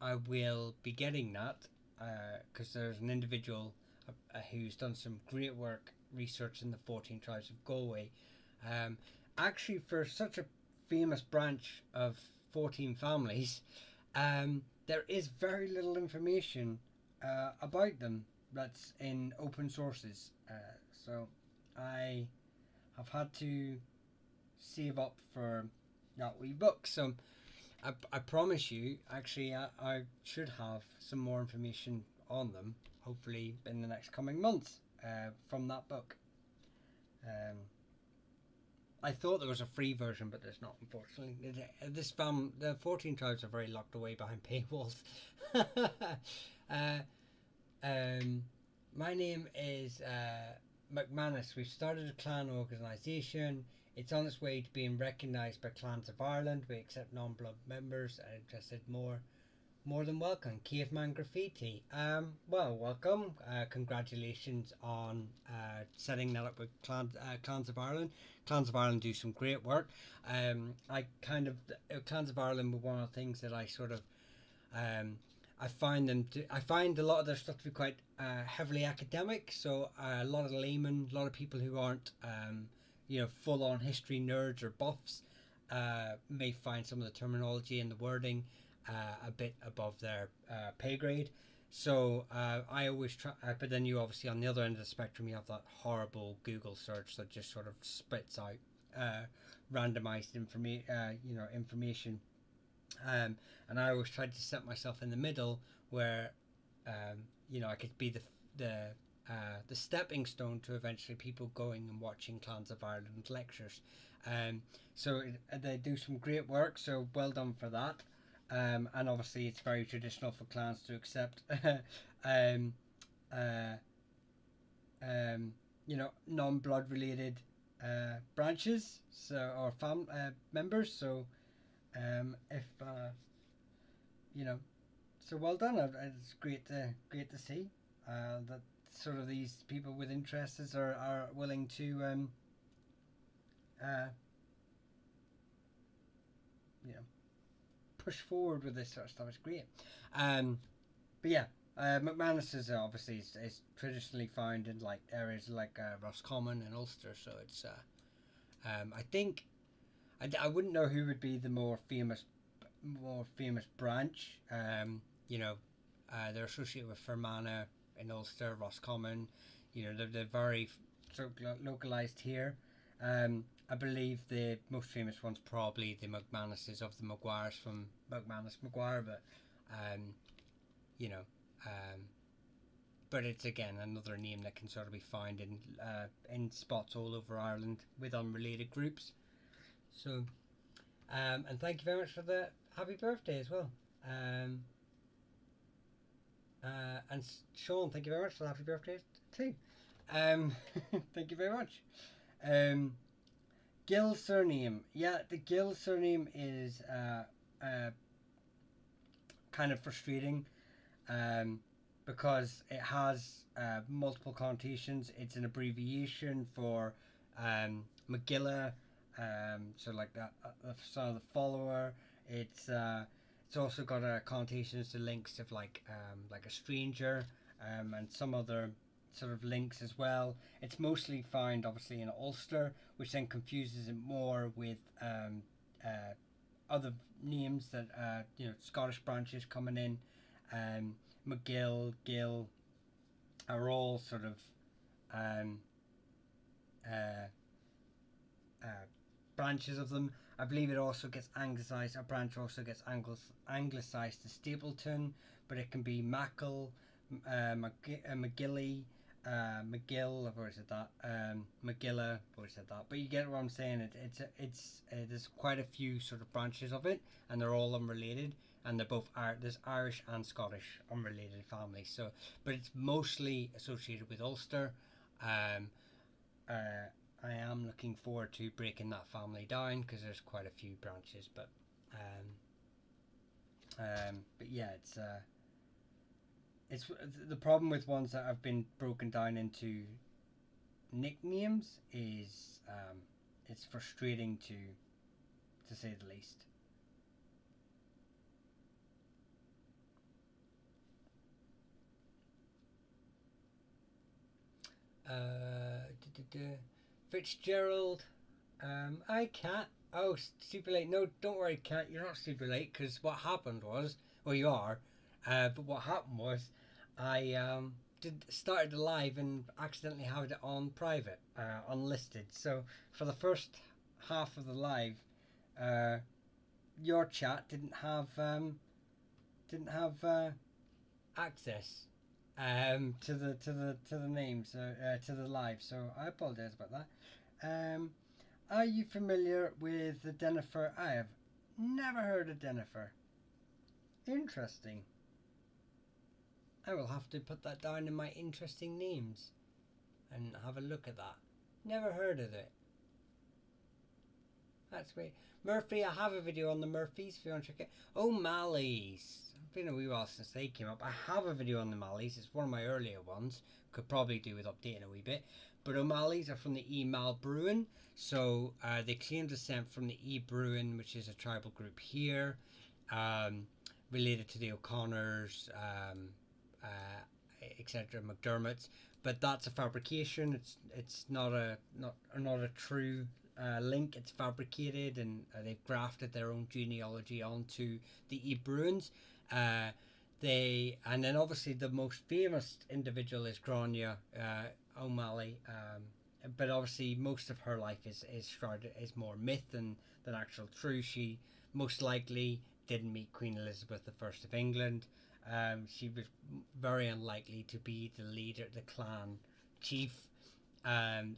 I will be getting that because there's an individual who's done some great work researching the 14 tribes of Galway. Actually, for such a famous branch of 14 families, there is very little information about them that's in open sources. So I I've had to save up for that wee book. So I promise you, actually, I should have some more information on them, hopefully in the next coming months, from that book. Um, I thought there was a free version, but there's not, unfortunately. The 14 tribes are very locked away behind paywalls. uh, um, my name is McManus. We've started a clan organisation. It's on its way to being recognised by Clans of Ireland. We accept non-blood members. I just said more than welcome. Caveman Graffiti. Well, welcome. Congratulations on setting that up with Clans of Ireland. Clans of Ireland do some great work. I kind of Clans of Ireland were one of the things that I sort of I find a lot of their stuff to be quite heavily academic. So a lot of laymen, a lot of people who aren't full on history nerds or buffs may find some of the terminology and the wording a bit above their pay grade. So I always try, but then you obviously on the other end of the spectrum you have that horrible Google search that just sort of spits out randomized information. And I always tried to set myself in the middle where I could be the stepping stone to eventually people going and watching Clans of Ireland lectures. So they do some great work, so well done for that. And obviously it's very traditional for clans to accept um, uh, non-blood related branches, or members. So if so well done. It's great to see that sort of these people with interests are willing to uh, push forward with this sort of stuff. It's great. But yeah, McManus is obviously is traditionally found in like areas like Roscommon and Ulster. So it's I think I wouldn't know who would be the more famous branch. They're associated with Fermanagh in Ulster, Roscommon. They're very localized here. I believe the most famous one's probably the McManuses of the Maguires from McManus Maguire, but you know, but it's again another name that can sort of be found in spots all over Ireland with unrelated groups. So, and thank you very much for the happy birthday as well. And Sean, thank you very much for the happy birthday too. Thank you very much. Gill surname. Yeah, the Gill surname is kind of frustrating because it has multiple connotations. It's an abbreviation for Magilla, so like the son of the follower. It's also got connotations to links of like a stranger, and some other sort of links as well. It's mostly found obviously in Ulster, which then confuses it more with other names that Scottish branches coming in. McGill, Gill are all sort of branches of them. I believe it also gets anglicised. A branch also gets anglicised to Stapleton, but it can be Mackle, McGilly, McGill. I've already said that. Magilla. I've already said that. But you get what I'm saying. There's quite a few sort of branches of it, and they're all unrelated. And they're both there's Irish and Scottish unrelated families. So, but it's mostly associated with Ulster. I am looking forward to breaking that family down because there's quite a few branches. But yeah, it's the problem with ones that have been broken down into nicknames is it's frustrating to say the least. Fitzgerald. I Cat. Oh, super late. No, don't worry, Cat. You're not super late because what happened was, well, you are, but what happened was, I started the live and accidentally had it on private, unlisted. So for the first half of the live, your chat didn't have access to the names, to the live. So I apologize about that. Are you familiar with the Dennifer? I have never heard of Dennifer. Interesting. I will have to put that down in my interesting names and have a look at that. Never heard of it. That's great. Murphy, I have a video on the Murphys if you want to check it. O'Malley's. It's been a wee while since they came up. I have a video on the O'Malleys. It's one of my earlier ones. Could probably do with updating a wee bit. But O'Malley's are from the E Malbruin. So they claim descent from the E Bruin, which is a tribal group here. Related to the O'Connors, etc. McDermott's. But that's a fabrication. It's not a true link. It's fabricated, and they've grafted their own genealogy onto the E Bruins. And then obviously the most famous individual is Grania O'Malley, but obviously most of her life is more myth than actual true. She most likely didn't meet Queen Elizabeth I of England. She was very unlikely to be the leader, the clan chief,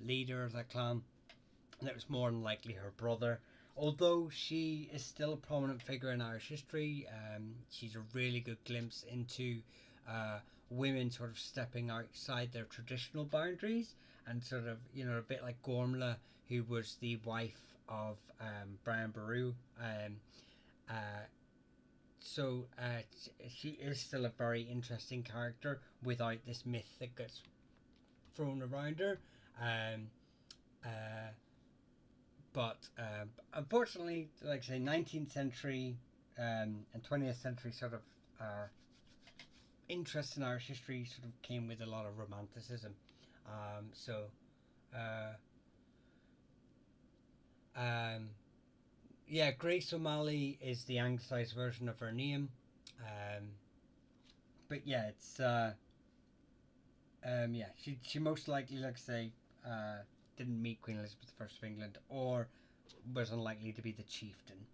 leader of that clan, and it was more than likely her brother. Although she is still a prominent figure in Irish history, she's a really good glimpse into women sort of stepping outside their traditional boundaries, and sort of, a bit like Gormla, who was the wife of Brian Boru. So she is still a very interesting character without this myth that gets thrown around her. But unfortunately, like I say, 19th century and 20th century sort of interest in Irish history sort of came with a lot of romanticism. Yeah, Grace O'Malley is the anglicised version of her name. But yeah, it's she most likely, like I say, didn't meet Queen Elizabeth I of England, or was unlikely to be the chieftain.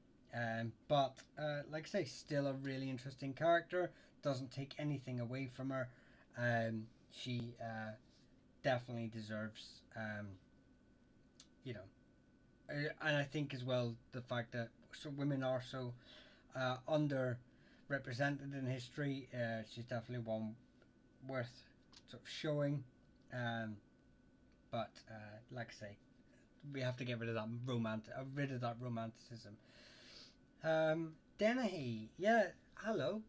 But like I say, still a really interesting character. Doesn't take anything away from her. She definitely deserves, and I think as well the fact that women are so underrepresented in history. She's definitely one worth sort of showing. But like I say, we have to get rid of that romanticism. Dennehy, yeah, hello,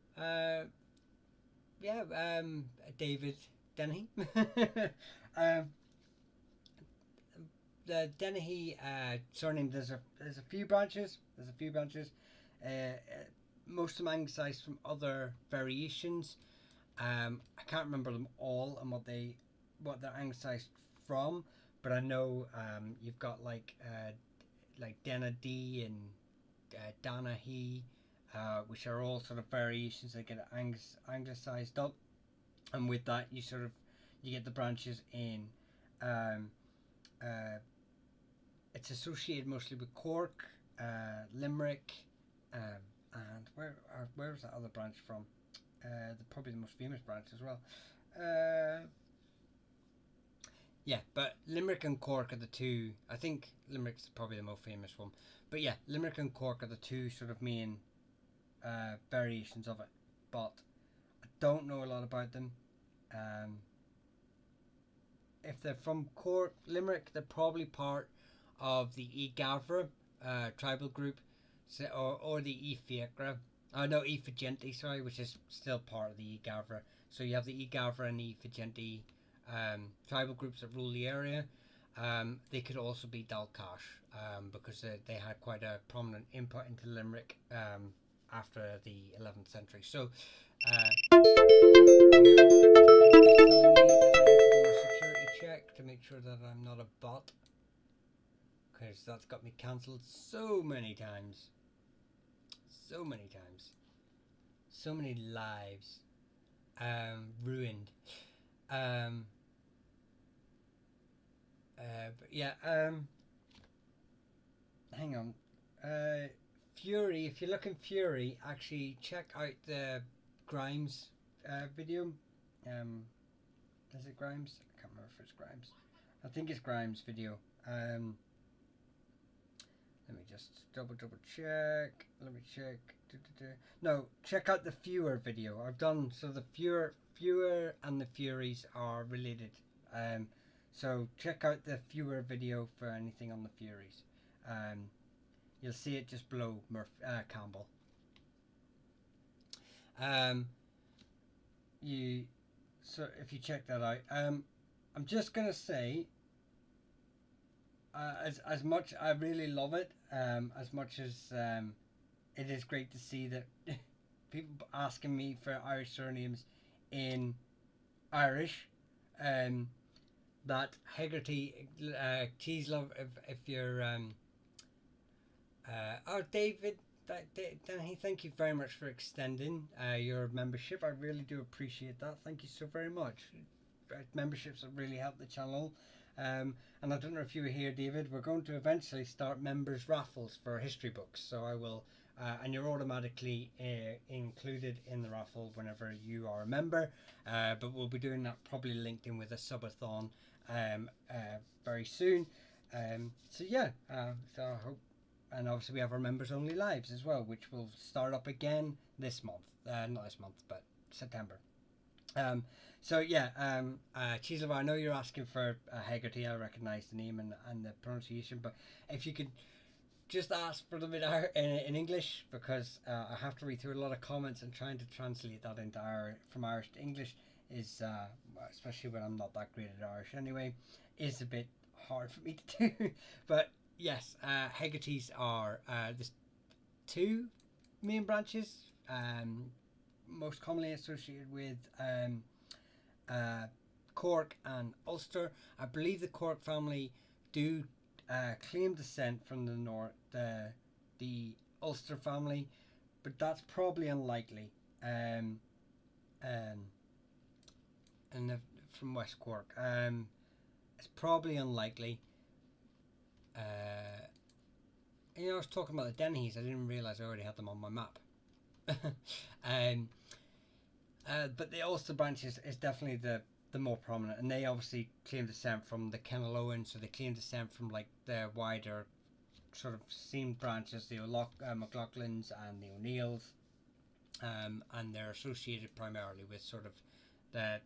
David Dennehy. The Dennehy surname, there's a few branches. Most of them anglicised from other variations. I can't remember them all and what they're anglicised from, but I know you've got like Denady and Danahy, which are all sort of variations that get anglicised up, and with that you get the branches in. It's associated mostly with Cork, Limerick, and where was that other branch from? Probably the most famous branch as well. Yeah, but Limerick and Cork are the two. I think Limerick's probably the most famous one. But yeah, Limerick and Cork are the two sort of main variations of it. But I don't know a lot about them. If they're from Cork, Limerick, they're probably part of the E Gavra tribal group, or the E Fiacra. No, E Figenti, sorry, which is still part of the E Gavra. So you have the E Gavra and E Figenti tribal groups that rule the area. They could also be Dalcash, because they had quite a prominent input into Limerick after the 11th century. So security check to make sure that I'm not a bot, because that's got me cancelled so many times. So many lives ruined. Um, but yeah, hang on. Fury, if you're looking Fury, actually check out the Grimes video. Um, is it Grimes? I can't remember if it's Grimes. I think it's Grimes video. Um, Let me just double check. Let me check. No, check out the Fewer video. I've done so the Fewer and the Furies are related. So check out the Fewer video for anything on the Furies. You'll see it just below Campbell. You so if you check that out, I'm just gonna say. As much I really love it, as much as it is great to see that people asking me for Irish surnames in Irish, that Hegarty, Cheese Love, if you're oh David, thank you very much for extending your membership. I really do appreciate that. Thank you so very much. Memberships have really helped the channel. And I don't know if you were here, David. We're going to eventually start members raffles for history books. So I will, and you're automatically included in the raffle whenever you are a member. But we'll be doing that probably linked in with a subathon very soon. So yeah, so I hope, and obviously we have our members only lives as well, which will start up again this month. Not this month, but September. So yeah, Chislava, I know you're asking for Hegarty. I recognise the name and the pronunciation, but if you could just ask for them in English, because I have to read through a lot of comments, and trying to translate that into from Irish to English is, especially when I'm not that great at Irish anyway, is a bit hard for me to do. But yes, Hegartys are there's two main branches. Most commonly associated with Cork and Ulster. I believe the Cork family do claim descent from the north, the Ulster family, but that's probably unlikely. And from West Cork, it's probably unlikely. I was talking about the Dennehy's. I didn't realise I already had them on my map. But the Ulster branch is definitely the more prominent, and they obviously claim descent from the Kennelowen, so they claim descent from like the wider sort of seamed branches, the McLaughlins and the O'Neills, and they're associated primarily with sort of the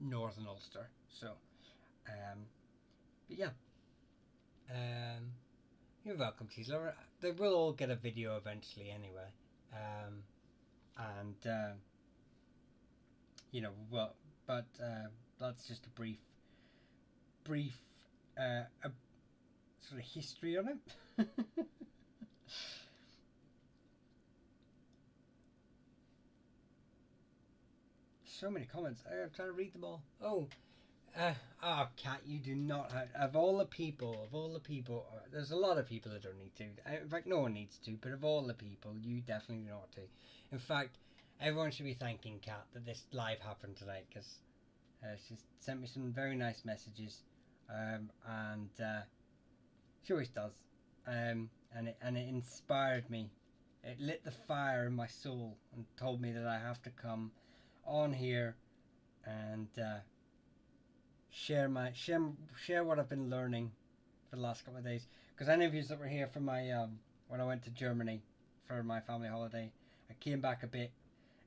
northern Ulster. So, but yeah, you're welcome, Cheeselover. They will all get a video eventually, anyway, and. You know, well, but that's just a brief sort of history on it. So many comments. I'm trying to read them all. Oh, Kat, you do not have, of all the people, there's a lot of people that don't need to. In fact, no one needs to, but of all the people, you definitely do not to. In fact, everyone should be thanking Kat that this live happened tonight, because she's sent me some very nice messages, and she always does, and it inspired me. It lit the fire in my soul and told me that I have to come on here and share what I've been learning for the last couple of days. Because any of you that were here for my when I went to Germany for my family holiday, I came back a bit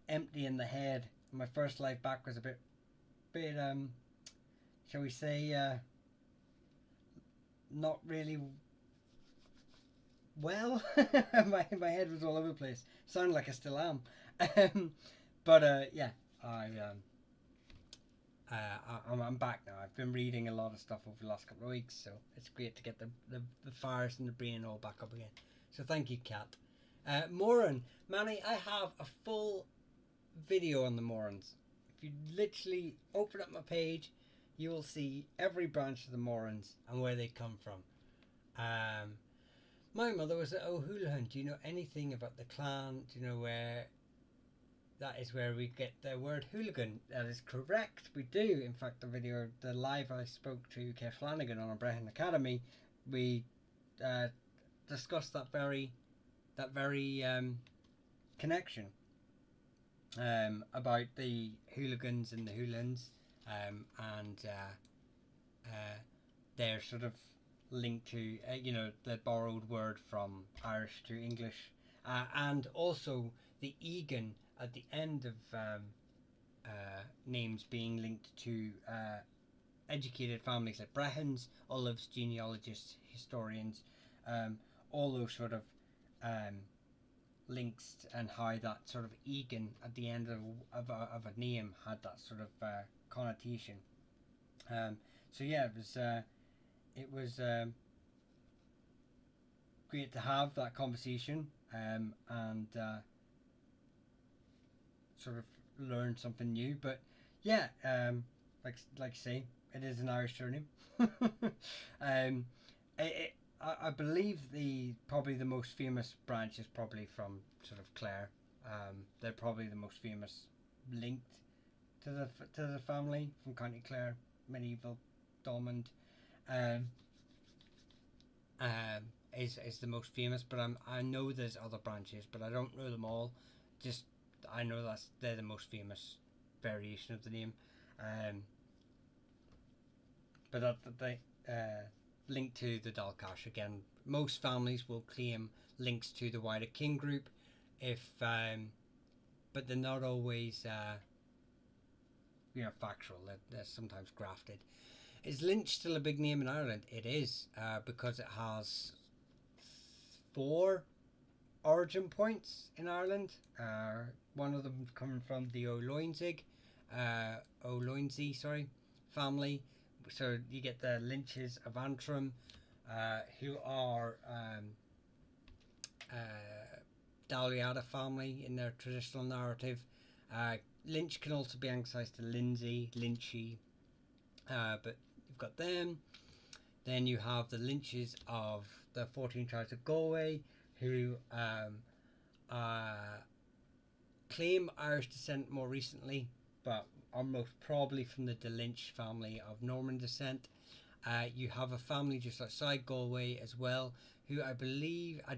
empty in the head. My first life back was a bit shall we say, not really well. my head was all over the place. Sounded like I still am. But yeah, I'm back now. I've been reading a lot of stuff over the last couple of weeks, so it's great to get the fires in the brain all back up again. So thank you, Kat. Moran, Manny, I have a full video on the Morans. If you literally open up my page, you will see every branch of the Morans and where they come from. My mother was at O'Houlihan. Do you know anything about the clan? Do you know where that is where we get the word hooligan. That is correct. We do. In fact, the live I spoke to Kev Flanagan on our Brehon Academy, we uh, discussed that very connection about the hooligans and the hoolans, and they're sort of linked to the borrowed word from Irish to English, and also the Egan at the end of names being linked to educated families like Brehons, Olives, genealogists, historians, all those sort of um, links, and how that sort of Egan at the end of a name had that sort of connotation. So yeah, it was great to have that conversation, and sort of learn something new. But yeah, like I say, it is an Irish surname. um, I believe probably the most famous branch is probably from sort of Clare. They're probably the most famous linked to the family from County Clare, medieval Thomond. Um, um, is the most famous, but I know there's other branches, but I don't know them all. Just I know they're the most famous variation of the name. Um, but they link to the Dalcash again. Most families will claim links to the wider kin group, if but they're not always factual. They're sometimes grafted. Is Lynch still a big name in Ireland? It is, because it has four origin points in Ireland. One of them coming from the O'Loinsey, family. So you get the Lynches of Antrim, who are Dalriada family in their traditional narrative. Lynch can also be anglicised to Lindsay, Lynchy, but you've got them. Then you have the Lynches of the 14 tribes of Galway, who claim Irish descent more recently, but are most probably from the De Lynch family of Norman descent. You have a family just outside Galway as well, who I believe I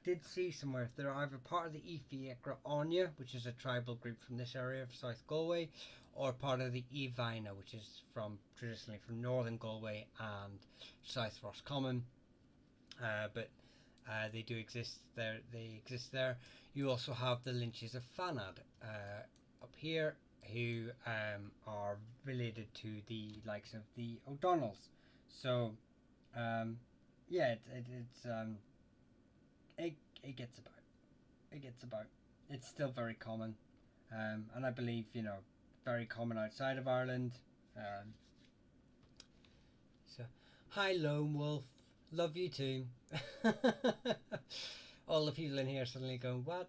did see somewhere if they're either part of the Ifiacra Anya, which is a tribal group from this area of South Galway, or part of the Evina, which is traditionally from Northern Galway and South Roscommon. But they do exist there. They exist there. You also have the Lynches of Fanad up here, who are related to the likes of the O'Donnells. So yeah, it gets about. It gets about. It's still very common, and I believe very common outside of Ireland. Um, so, hi Lone Wolf, love you too. All the people in here suddenly going, what?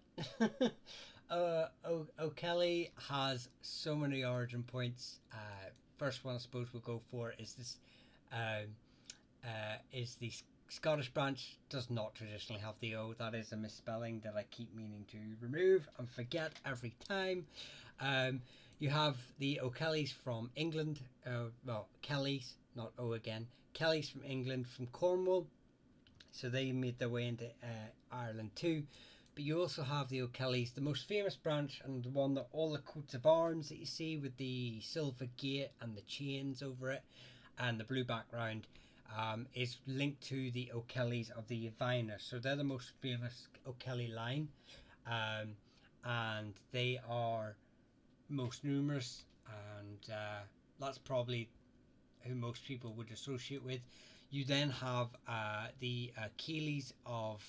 O'Kelly has so many origin points. First one I suppose we'll go for um, is the Scottish branch. Does not traditionally have the O. That is a misspelling that I keep meaning to remove and forget every time. You have the O'Kellys from England. Kellys, not O again. Kellys from England, from Cornwall. So they made their way into Ireland too. But you also have the O'Kellys, the most famous branch, and the one that all the coats of arms that you see with the silver gate and the chains over it and the blue background is linked to the O'Kellys of the Evina. So they're the most famous O'Kelly line, and they are most numerous, and that's probably who most people would associate with. You then have the Keelys of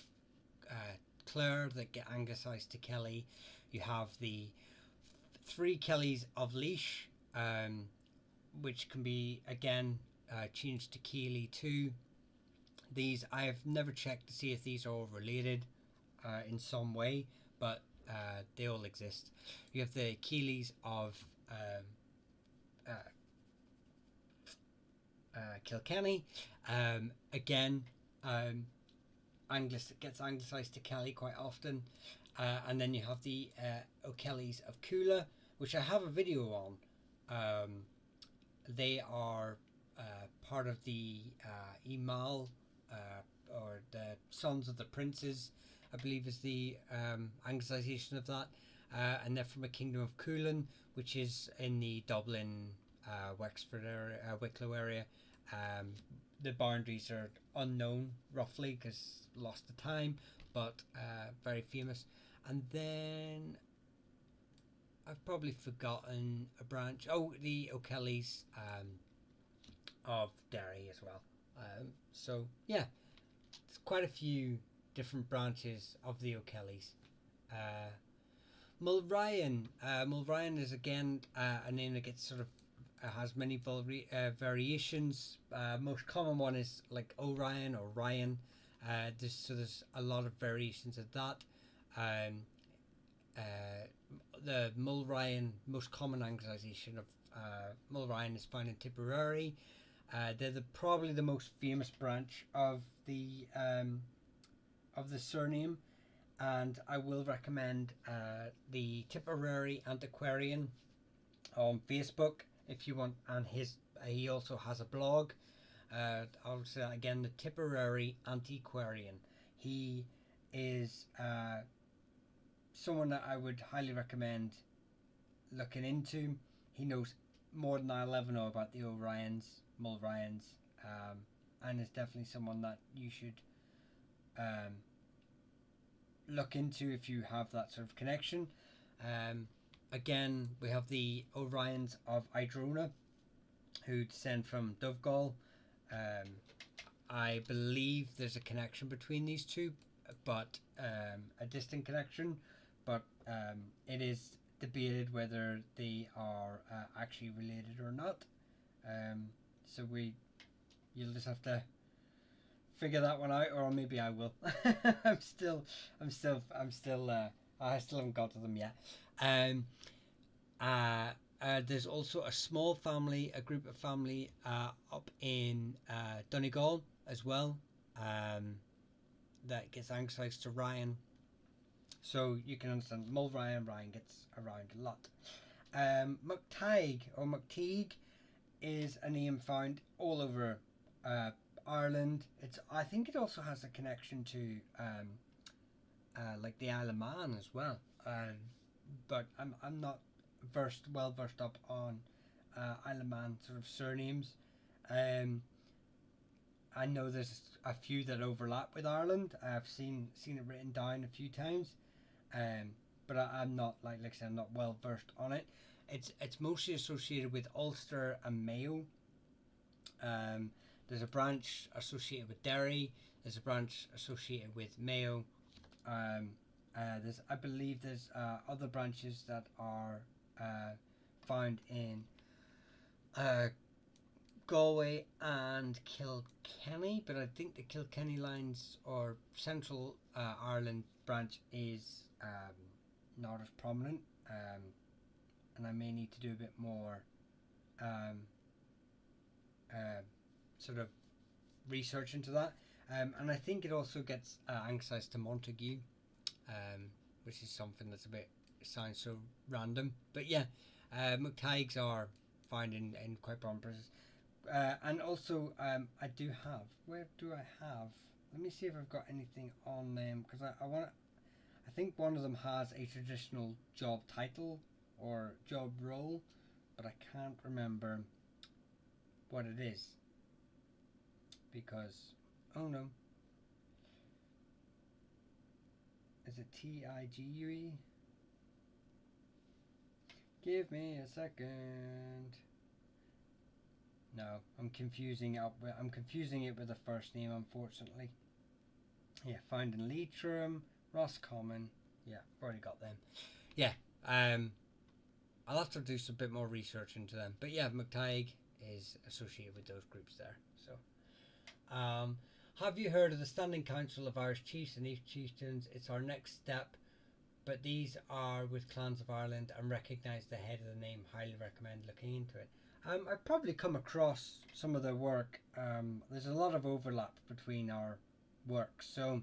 Clare that get anglicised to Kelly. You have the three Kellys of Laois, which can be again changed to Keely too. These I have never checked to see if these are all related in some way, but they all exist. You have the Keelys of uh, Kilkenny, again, gets anglicised to Kelly quite often. And then you have the O'Kellys of Kula, which I have a video on. They are part of the Imal, or the Sons of the Princes, I believe is the anglicisation of that. And they're from a kingdom of Coolin, which is in the Dublin, Wexford area, Wicklow area. The boundaries are unknown roughly because lost to time, but very famous. And then I've probably forgotten a branch. Oh, the O'Kellys of Derry as well. So yeah, it's quite a few different branches of the O'Kellys. Uh, Mulryan is again a name that gets sort of has many variations. Most common one is like Orion or Ryan. There's a lot of variations of that. Um, the Mulryan, most common anglicisation of Mulryan is found in Tipperary. They're probably the most famous branch of the surname, and I will recommend the Tipperary Antiquarian on Facebook if you want. And he also has a blog. I'll say that again: the Tipperary Antiquarian. He is someone that I would highly recommend looking into. He knows more than I'll ever know about the Orions, Mulryans, and is definitely someone that you should look into if you have that sort of connection. Again, we have the Orions of Idrona, who descend from Donegal. I believe there's a connection between these two, but a distant connection, but it is debated whether they are actually related or not. So you'll just have to figure that one out, or maybe I will. I still haven't got to them yet. There's also a small family, a group of family up in Donegal as well, that gets anglicised to Ryan. So you can understand Ryan gets around a lot. McTaig or McTeague is a name found all over Ireland. I think it also has a connection to like the Isle of Man as well. But I'm not well versed up on Isle of Man sort of surnames. I know there's a few that overlap with Ireland. I've seen it written down a few times. But I'm not like I said, I'm not well versed on it. It's mostly associated with Ulster and Mayo. There's a branch associated with Derry. There's a branch associated with Mayo. I believe there's other branches that are found in Galway and Kilkenny, but I think the Kilkenny lines or Central Ireland branch is not as prominent, and I may need to do a bit more sort of research into that. And I think it also gets anglicised to Montague, which is something that's sounds so random. But yeah, McTags are found in quite prominent places. And also, I do have. Where do I have? Let me see if I've got anything on them, because I think one of them has a traditional job title or job role, but I can't remember what it is. Because, oh no. Is it TIGUE? Give me a second. No, I'm confusing it with the first name, unfortunately. Yeah, found in Leitrim, Roscommon. Yeah, already got them. Yeah, I'll have to do some bit more research into them. But yeah, McTaig is associated with those groups there. So, have you heard of the Standing Council of Irish Chiefs and Chieftains? It's our next step, but these are with Clans of Ireland and recognise the head of the name. Highly recommend looking into it. I've probably come across some of their work. There's a lot of overlap between our work, so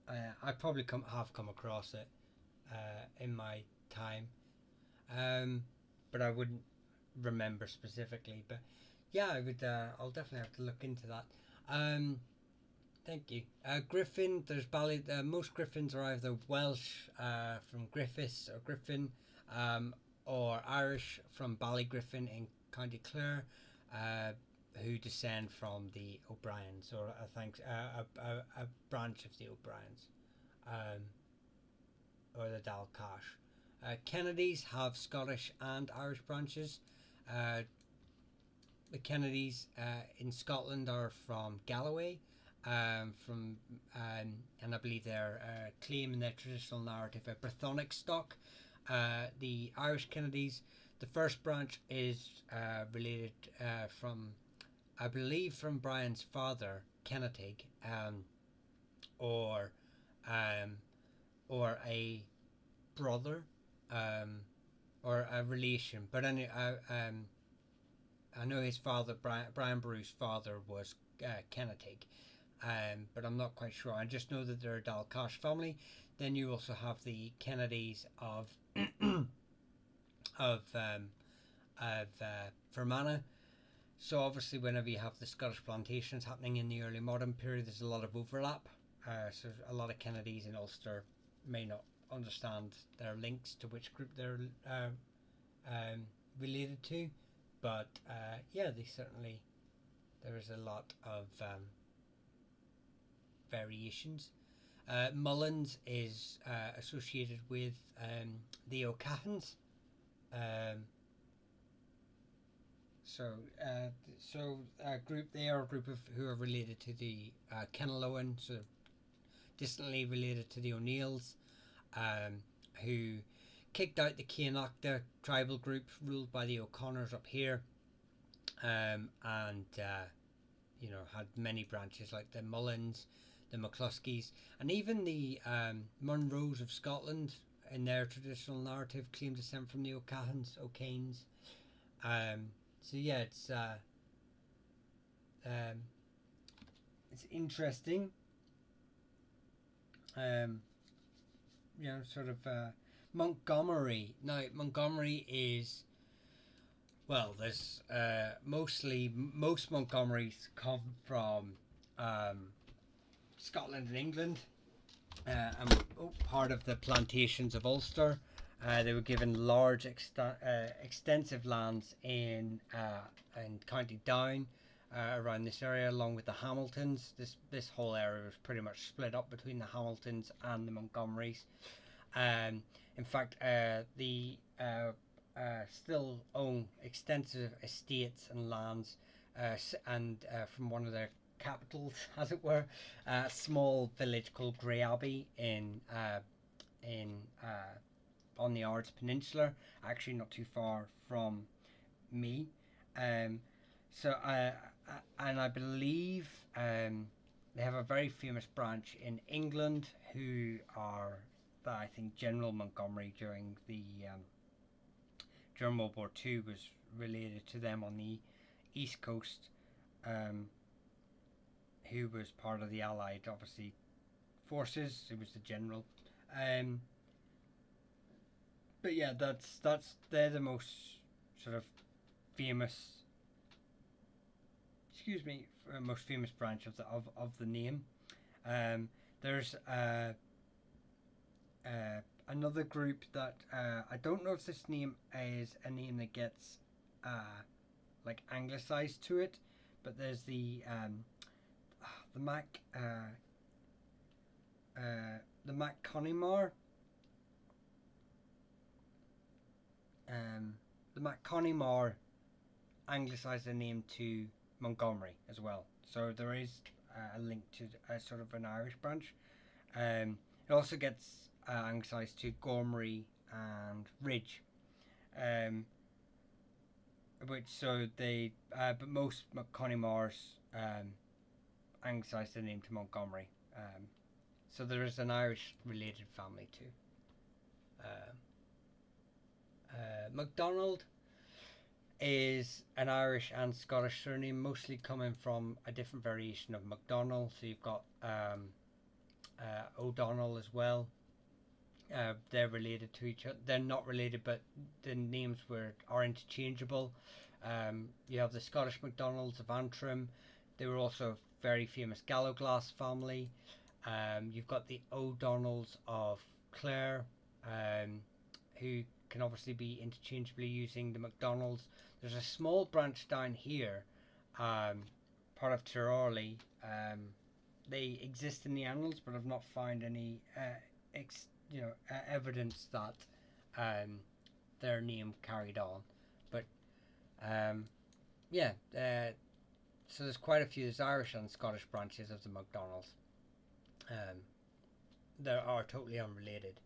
I probably have come across it in my time, um, but I wouldn't remember specifically. But yeah, I would. I'll definitely have to look into that. Um, Thank you. Griffin, there's most Griffins are either Welsh from Griffiths or Griffin, um, or Irish from Ballygriffin in County Clare, uh, who descend from the O'Briens, or I think a branch of the O'Briens, um, or the Dalcash. Kennedys have Scottish and Irish branches. Uh, the Kennedys in Scotland are from Galloway, and I believe they're claim in their traditional narrative a Brythonic stock. The Irish Kennedys, the first branch is related from, I believe, from Brian's father, Kennetig, or um, or a brother, um, or a relation. But anyway, I know his father, Brian Bruce's father, was Kennetig, but I'm not quite sure. I just know that they're a Dalcash family. Then you also have the Kennedys of of Fermanagh. So obviously, whenever you have the Scottish plantations happening in the early modern period, there's a lot of overlap. So a lot of Kennedys in Ulster may not understand their links to which group they're related to, but yeah, they certainly there is a lot of variations. Mullins is associated with the O'Cahans. Um, so, group they are a group of who are related to the Kenaloan, so distantly related to the O'Neills, who kicked out the Cianachta tribal group ruled by the O'Connors up here, and had many branches like the Mullins, the McCluskeys, and even the Munros of Scotland in their traditional narrative claim descent from the O'Kanes. So yeah, it's interesting. Um, sort of Montgomery. Now Montgomery is, well, there's mostly most Montgomerys come from Scotland and England, and part of the plantations of Ulster. They were given large, extensive lands in County Down, around this area, along with the Hamiltons. This whole area was pretty much split up between the Hamiltons and the Montgomerys. In fact, the still own extensive estates and lands, and from one of their capitals, as it were, a small village called Grey Abbey in on the Ards Peninsula, actually not too far from me. So and I believe they have a very famous branch in England who are, I think, General Montgomery during World War II was related to them on the East Coast, who was part of the Allied, obviously, forces. He was the general. But yeah, they're the most sort of famous. Excuse me, most famous branch of the name. There's another group that I don't know if this name is a name that gets like anglicized to it, but there's the MacConnymar. The MacConnymar anglicized the name to Montgomery as well. So there is a link to a sort of an Irish branch. It also gets anglicized to Gormley and Ridge. But most MacConnymars anglicized the name to Montgomery. So there is an Irish related family too. MacDonald is an Irish and Scottish surname, mostly coming from a different variation of MacDonald. So you've got O'Donnell as well. They're related to each other. They're not related, but the names are interchangeable. You have the Scottish MacDonalds of Antrim. They were also a very famous Gallowglass family. You've got the O'Donnells of Clare, who can obviously be interchangeably using the MacDonalds. There's a small branch down here, part of Tiroli. They exist in the annals, but I've not found any evidence that their name carried on. But yeah, so there's quite a few. There's Irish and Scottish branches of the MacDonalds. They are totally unrelated.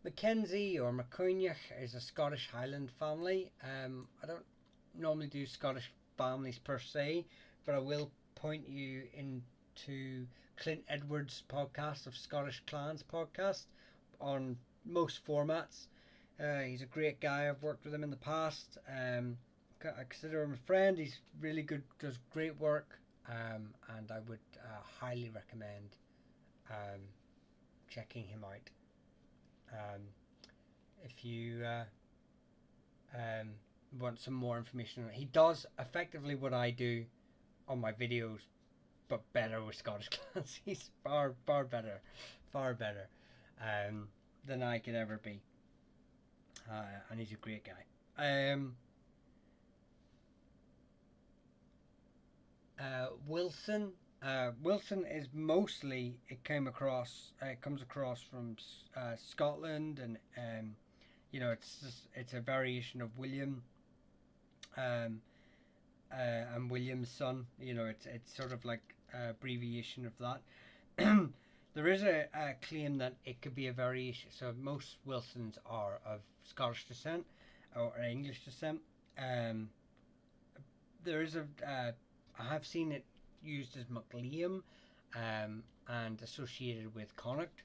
Mackenzie or McCoynach is a Scottish Highland family. I don't normally do Scottish families per se, but I will point you into Clint Edwards' podcast of Scottish Clans podcast on most formats. He's a great guy. I've worked with him in the past. I consider him a friend. He's really good, does great work, and I would highly recommend checking him out. If you want some more information, he does effectively what I do on my videos, but better with Scottish clans. He's far better than I could ever be, and he's a great guy. Wilson. Wilson is mostly it comes across from Scotland, and it's a variation of William, and William's son. It's sort of like a abbreviation of that. There is a claim that it could be a variation. So most Wilsons are of Scottish descent or English descent. There is I have seen it used as MacLiam and associated with Connacht,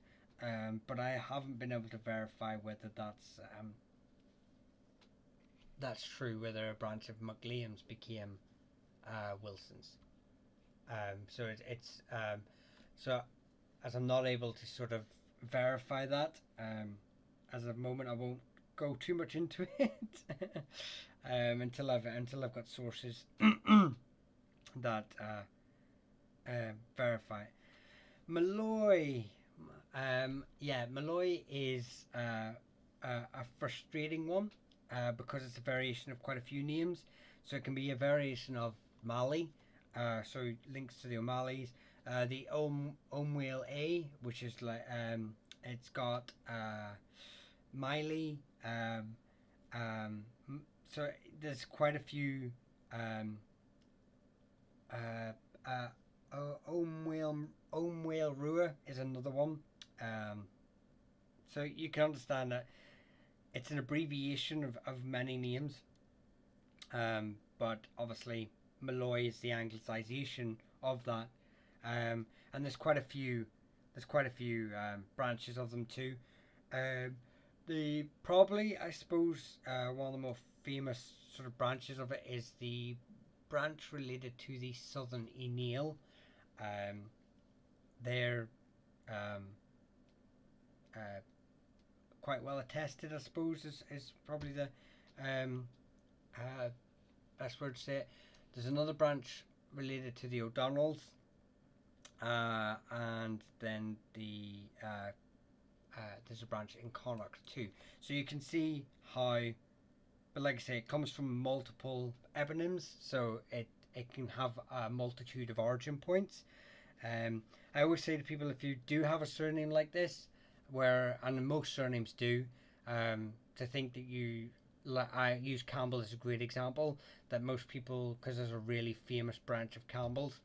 but I haven't been able to verify whether that's true, whether a branch of MacLiams became Wilsons. So as I'm not able to sort of verify that as of the moment, I won't go too much into it until I've got sources that verify. Malloy, Malloy is a frustrating one because it's a variation of quite a few names. So it can be a variation of Mali, so links to the O'Malley's, the Omwale A, which is like it's got Miley, so there's quite a few. Omwale Rua is another one. So you can understand that it's an abbreviation of many names. But obviously Malloy is the anglicisation of that. And there's quite a few branches of them too. The probably I suppose one of the more famous sort of branches of it is the branch related to the Southern Enil. They're quite well attested, I suppose, is probably the best word to say it. There's another branch related to the O'Donnells, and then there's a branch in Connacht too. So you can see how, but like I say, it comes from multiple eponyms, so it can have a multitude of origin points. I always say to people, if you do have a surname like this, and most surnames do, to think that I use Campbell as a great example, that most people, because there's a really famous branch of Campbells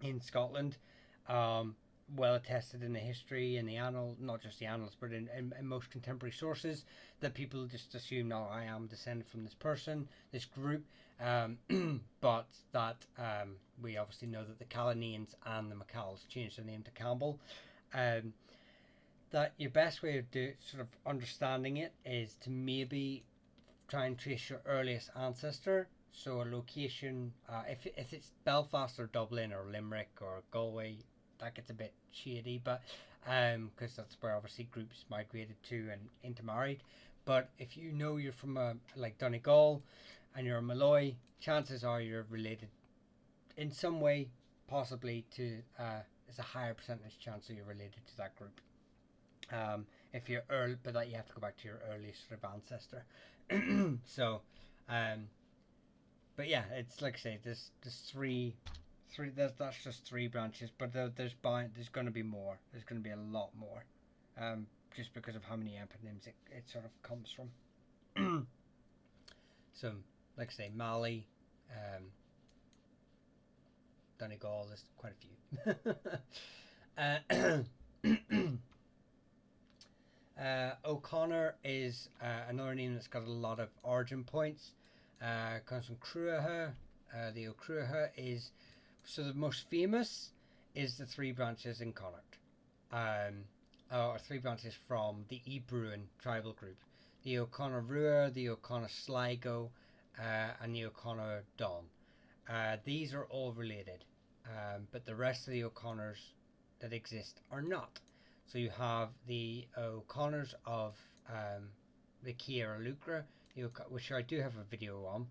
in Scotland, well attested in the history and the annals, not just the annals, but in most contemporary sources, that people just assume, no, I am descended from this person, this group, but that we obviously know that the Callineans and the MacCalls changed their name to Campbell. That your best way of sort of understanding it is to maybe try and trace your earliest ancestor. So a location, if it's Belfast or Dublin or Limerick or Galway, that gets a bit shady, but because that's where obviously groups migrated to and intermarried. But if you know you're from like Donegal and you're a Malloy, chances are you're related in some way, possibly to. There's a higher percentage chance that you're related to that group. If you're early, but that you have to go back to your earliest sort of ancestor. So, um, but yeah, it's like I say, there's three. That's just three branches, but there's going to be more. There's going to be a lot more, just because of how many eponyms it sort of comes from. So, like I say, Mali, Donegal. There's quite a few. O'Connor is another name that's got a lot of origin points. Comes from Cruaha. The O'Cruaha is so the most famous is the three branches in Connacht, or three branches from the Ebruin tribal group: the O'Connor Rua, the O'Connor Sligo, and the O'Connor Don. These are all related, but the rest of the O'Connors that exist are not. So you have the O'Connors of the Kiera Lucra, which I do have a video on.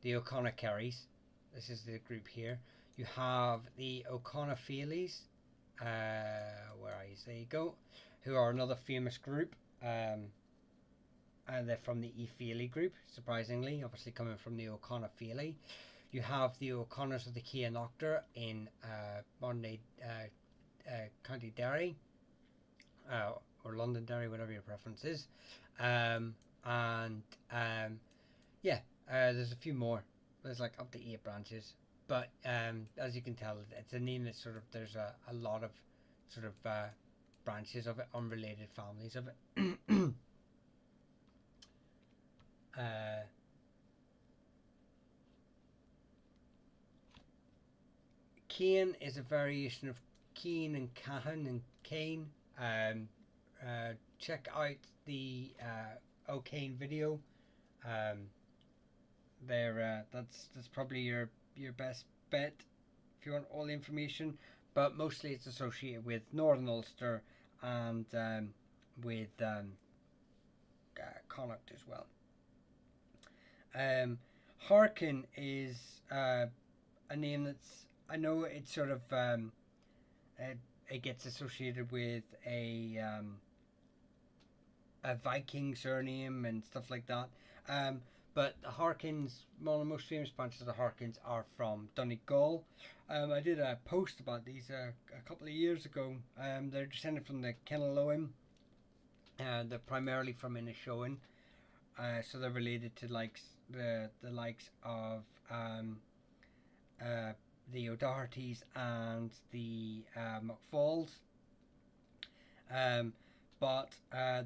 The O'Connor Kerrys. This is the group here. You have the O'Connor Feelies. Where are you? There you go. Who are another famous group. And they're from the Feely group, surprisingly, obviously coming from the O'Connor Feely. You have the O'Connors of the Kia Noctor in modern day County Derry, or Londonderry, whatever your preference is. Yeah, there's a few more. There's like up to 8 branches. But as you can tell, it's a name that sort of, there's a lot of sort of branches of it, unrelated families of it. Cain is a variation of Keen and Cahan and Cain. Check out the O'Kane video. That's probably your best bet if you want all the information. But mostly it's associated with Northern Ulster and with Connacht as well. Harkin is a name that's, I know it's sort of it gets associated with a Viking surname and stuff like that. But the Harkins, one of the most famous branches of the Harkins are from Donegal. I did a post about these a couple of years ago. They're descended from the Kenaloim. They're primarily from Inishowen. So they're related to the likes of the O'Dohertys and the McFalls. But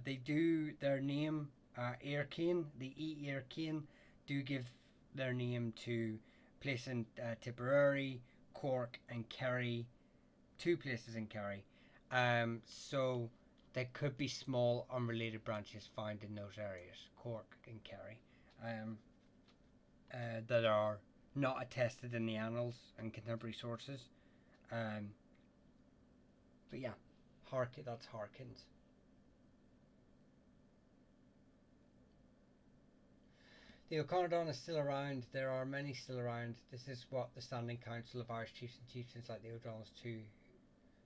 they do their name Airkane, the Airkane, do give their name to places in Tipperary, Cork, and Kerry, 2 places in Kerry. So there could be small unrelated branches found in those areas, Cork and Kerry, that are not attested in the annals and contemporary sources. But yeah, that's Harkins. The O'Connor Don is still around. There are many still around. This is what the Standing Council of Irish Chiefs and Chieftains, like the O'Donnells too,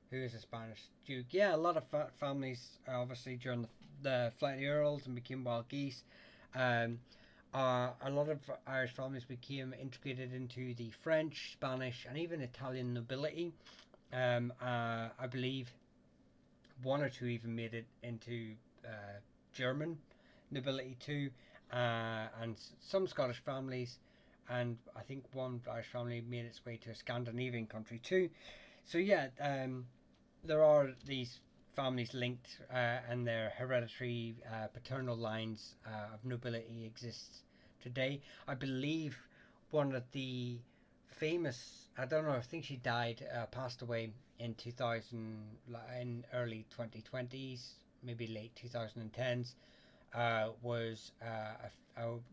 who is a Spanish Duke. Yeah, a lot of families, obviously, during the Flight of the Earls and became wild geese. A lot of Irish families became integrated into the French, Spanish, and even Italian nobility. I believe 1 or 2 even made it into German nobility too, and some Scottish families, and I think one Irish family made its way to a Scandinavian country too. So yeah, there are these families linked, and their hereditary paternal lines of nobility exists today. I believe one of the famous, I don't know, I think she died, passed away in 2000, in early 2020s, maybe late 2010s, was a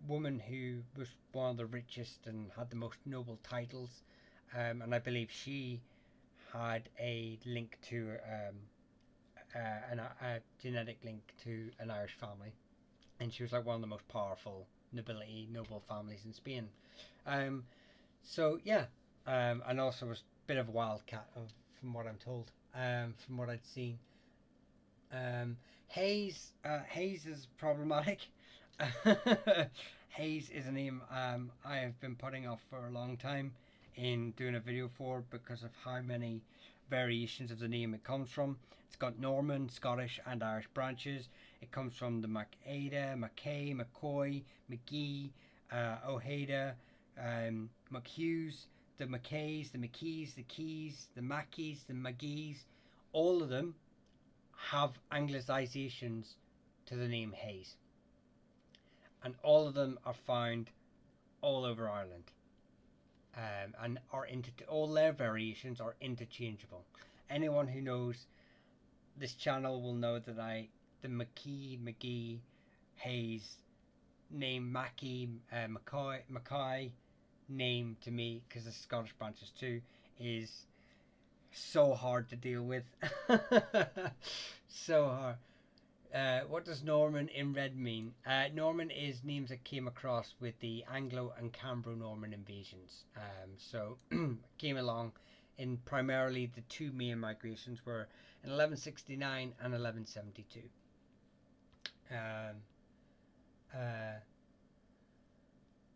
woman who was one of the richest and had the most noble titles and I believe she had a link to a genetic link to an Irish family, and she was like one of the most powerful noble families in Spain. Um, so yeah, and also was a bit of a wildcat, from what I'm told, from what I'd seen. Hayes is problematic. Hayes is a name I have been putting off for a long time in doing a video for, because of how many variations of the name it comes from. It's got Norman, Scottish, and Irish branches. It comes from the Macada, Mackay, McCoy, McGee, Ojeda, McHughes, the Mackays, the McKees, the Keys, the Mackeys, the McGees. All of them have anglicizations to the name Hayes, and all of them are found all over Ireland, and are all their variations are interchangeable. Anyone who knows this channel will know that the McKee, McGee, Hayes name, Mackey, Mackay name to me, because the Scottish branches too, is so hard to deal with. So hard. What does Norman in red mean? Norman is names that came across with the Anglo and Cambro-Norman invasions. So came along in primarily the two main migrations were in 1169 and 1172.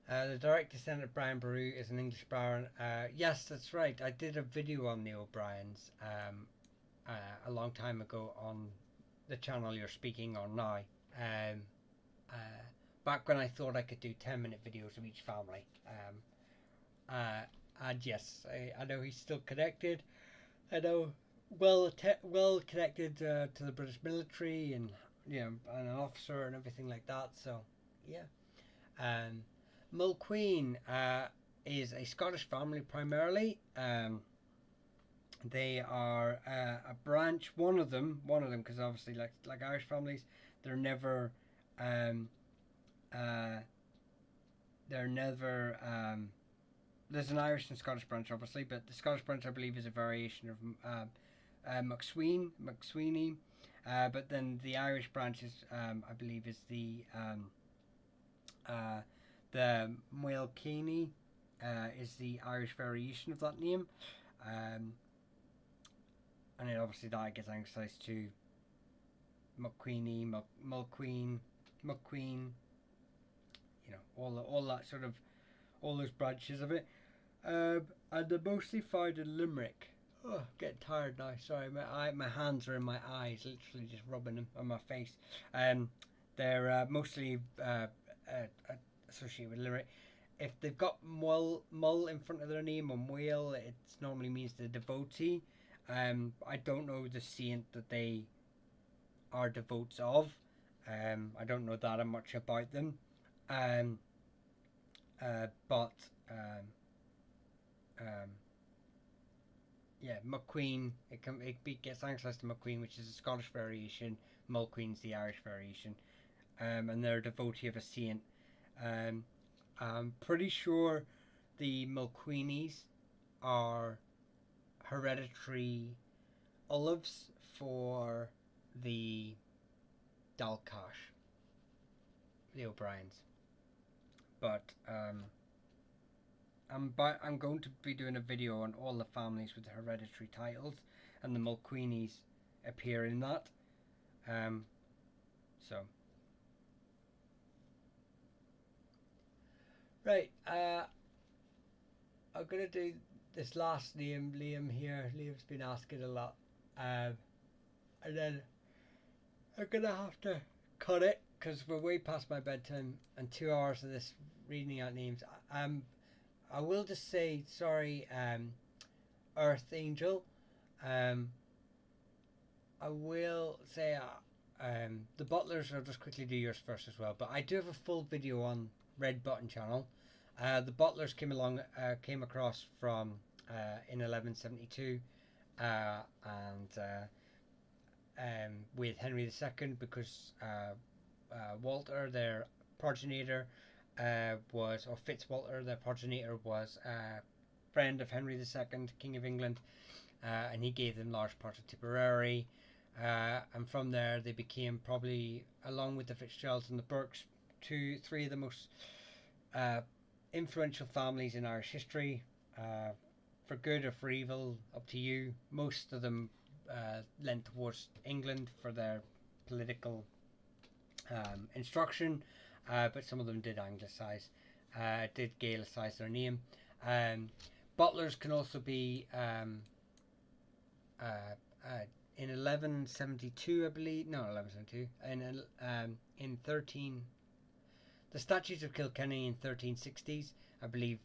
The direct descendant of Brian Boru is an English baron. Yes, that's right. I did a video on the O'Briens a long time ago on the channel you're speaking on now. Um, uh, Back when I thought I could do 10-minute videos of each family. And yes, I know he's still connected. I know well connected to the British military, and and an officer and everything like that. So yeah. Mulqueen is a Scottish family primarily. They are a branch. One of them, because obviously, like Irish families, they're never, um, uh, they're never. There's an Irish and Scottish branch, obviously, but the Scottish branch, I believe, is a variation of McSweeney. But then the Irish branch is, I believe, is the Mulcahy, is the Irish variation of that name. And then obviously that gets anglicized to McQueenie, Mulqueen, McQueen, all that sort of, all those branches of it. And they're mostly found in Limerick. Oh, I'm getting tired now. Sorry, my hands are in my eyes, literally just rubbing them on my face. They're mostly associated with Limerick. If they've got mull in front of their name, or Muil, it normally means the devotee. I don't know the saint that they are devotes of. I don't know that much about them. But yeah, McQueen. It gets anglicized to McQueen, which is a Scottish variation. Mulqueen's the Irish variation. And they're a devotee of a saint. I'm pretty sure the Mulqueenies are hereditary olives for the Dalcash, the O'Briens. But I'm going to be doing a video on all the families with the hereditary titles, and the Mulqueenies appear in that. So right, I'm gonna do this last name, Liam here. Liam's been asking a lot, and then I'm gonna have to cut it because we're way past my bedtime, and 2 hours of this reading out names. I will just say sorry, Earth Angel. I will say the butlers. I'll just quickly do yours first as well. But I do have a full video on Red Button channel. The butlers came across from in 1172, and with Henry II, because Walter, their progenitor, or Fitzwalter, their progenitor, was friend of Henry II, King of England, and he gave them large parts of Tipperary. And from there, they became probably, along with the Fitzgeralds and the Burkes, three of the most influential families in Irish history. For good or for evil, up to you. Most of them lent towards England for their political instruction, but some of them did anglicise, did Gaelicise their name. Butlers can also be in 1172, I believe. No, 1172. In 13, the Statutes of Kilkenny in 1360s, I believe,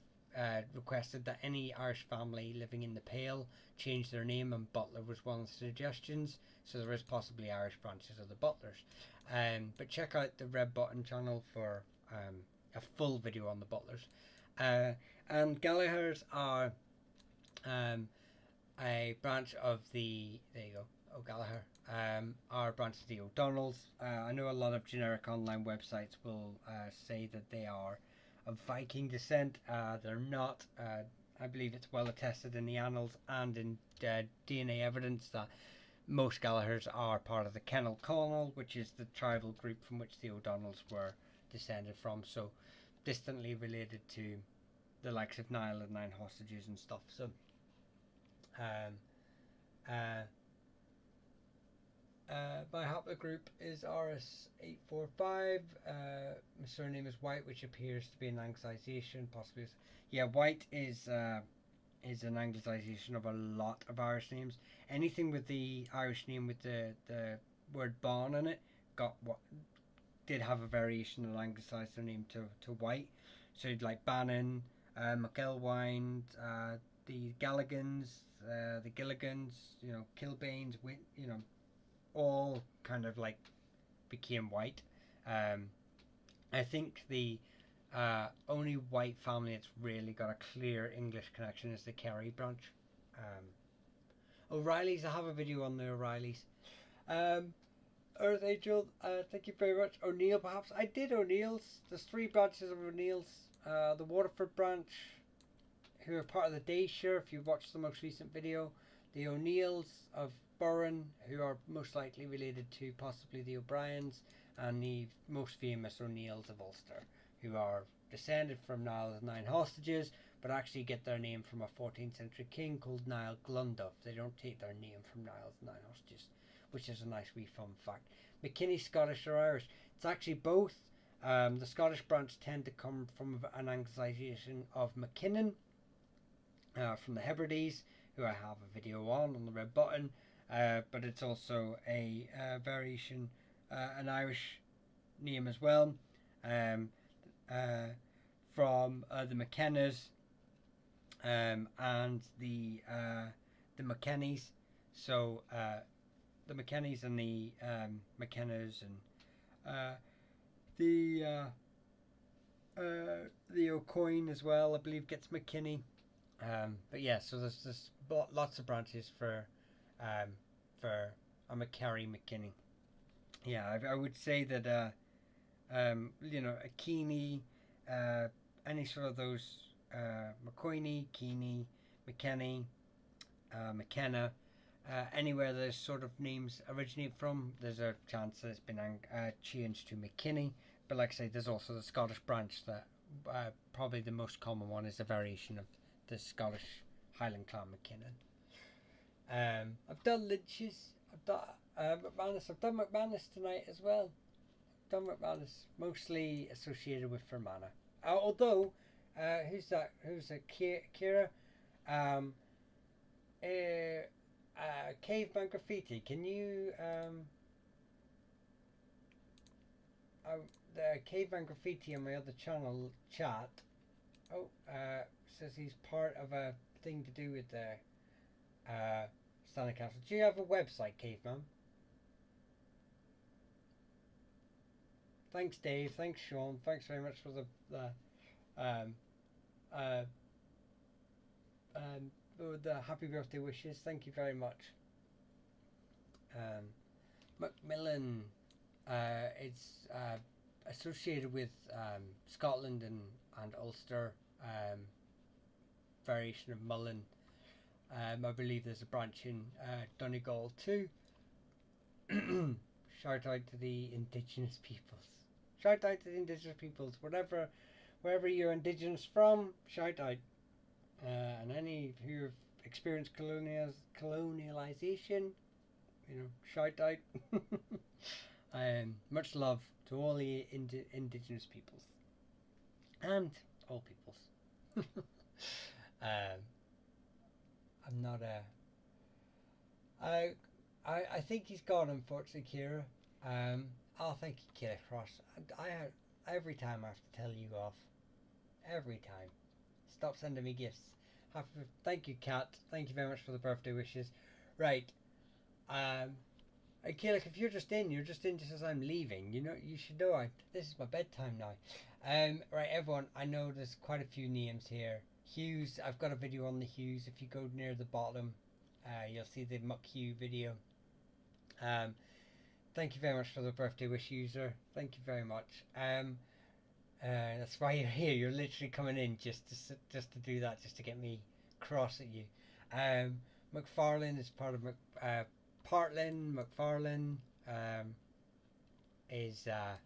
requested that any Irish family living in the Pale change their name, and Butler was one of the suggestions. So there is possibly Irish branches of the Butlers. But check out the Red Button channel for a full video on the Butlers. And Gallaghers are a branch of the, there you go, O'Gallagher, are a branch of the O'Donnells. I know a lot of generic online websites will say that they are of Viking descent. They're not. I believe it's well attested in the annals and in DNA evidence that most Gallaghers are part of the Kennel Connell, which is the tribal group from which the O'Donnells were descended from, so distantly related to the likes of Niall and Nine Hostages and stuff. So my haplogroup is RS845. My surname is White, which appears to be an anglicization, possibly. Yeah, White is an anglicization of a lot of Irish names. Anything with the Irish name with the word Bon in it did have a variation that anglicized their name to White. So like Bannon, McElwine, the Galligans, the Gilligans, Kilbanes, all kind of like became White. I think the only White family that's really got a clear English connection is the Kerry branch. O'Reillys, I have a video on the O'Reillys. Earth Angel, thank you very much. O'Neill, perhaps. I did O'Neill's. There's 3 branches of O'Neill's. The Waterford branch, who are part of the Dayshire, if you've watched the most recent video. The O'Neills of Burren, who are most likely related to possibly the O'Briens, and the most famous O'Neills of Ulster, who are descended from Niall's 9 Hostages, but actually get their name from a 14th century king called Niall Glunduff. They don't take their name from Niall's 9 Hostages, which is a nice wee fun fact. McKinney, Scottish or Irish? It's actually both. The Scottish branch tend to come from an anglicization of McKinnon, from the Hebrides, who I have a video on the Red Button, but it's also a variation, an Irish name as well, from the McKennas and the McKennies. So the McKennies and the McKennas and the O'Coin as well, I believe, gets McKinney. But yeah, so there's lots of branches for a McCarry McKinney. Yeah, I would say that a Keeney, any sort of those McCoyney, Keeney, McKenny, McKenna, anywhere those sort of names originate from, there's a chance that it's been changed to McKinney. But like I say, there's also the Scottish branch that probably the most common one is a variation of the Scottish Highland clan McKinnon. I've done Lynch's, I've done McManus, I've done McManus tonight as well. I've done McManus, mostly associated with Fermanagh. Although, who's that? Who's that? Kira? Caveman Graffiti, can you the Caveman Graffiti on my other channel chat says he's part of a thing to do with the Stanley Castle. Do you have a website, Caveman? Thanks, Dave. Thanks, Sean. Thanks very much for the happy birthday wishes. Thank you very much. Macmillan, it's associated with Scotland and Ulster. variation of Mullen. I believe there's a branch in Donegal too. Shout out to the indigenous peoples. Shout out to the indigenous peoples, wherever you're indigenous from. Shout out, and any who have experienced colonialization, shout out. Much love to all the indigenous peoples and all peoples. I'm not I think he's gone, unfortunately, Kira. Oh, thank you, Kira Cross. Every time I have to tell you off. Every time. Stop sending me gifts. Thank you, Kat. Thank you very much for the birthday wishes. Right. Okay, like if you're just in just as I'm leaving. You should know this is my bedtime now. Right, everyone. I know there's quite a few names here. Hughes. I've got a video on the Hughes. If you go near the bottom, you'll see the Muck Hugh video. Thank you very much for the birthday wish, user. Thank you very much. That's why you're here. You're literally coming in just to do that, just to get me cross at you. McFarlane is part of McFarlane is a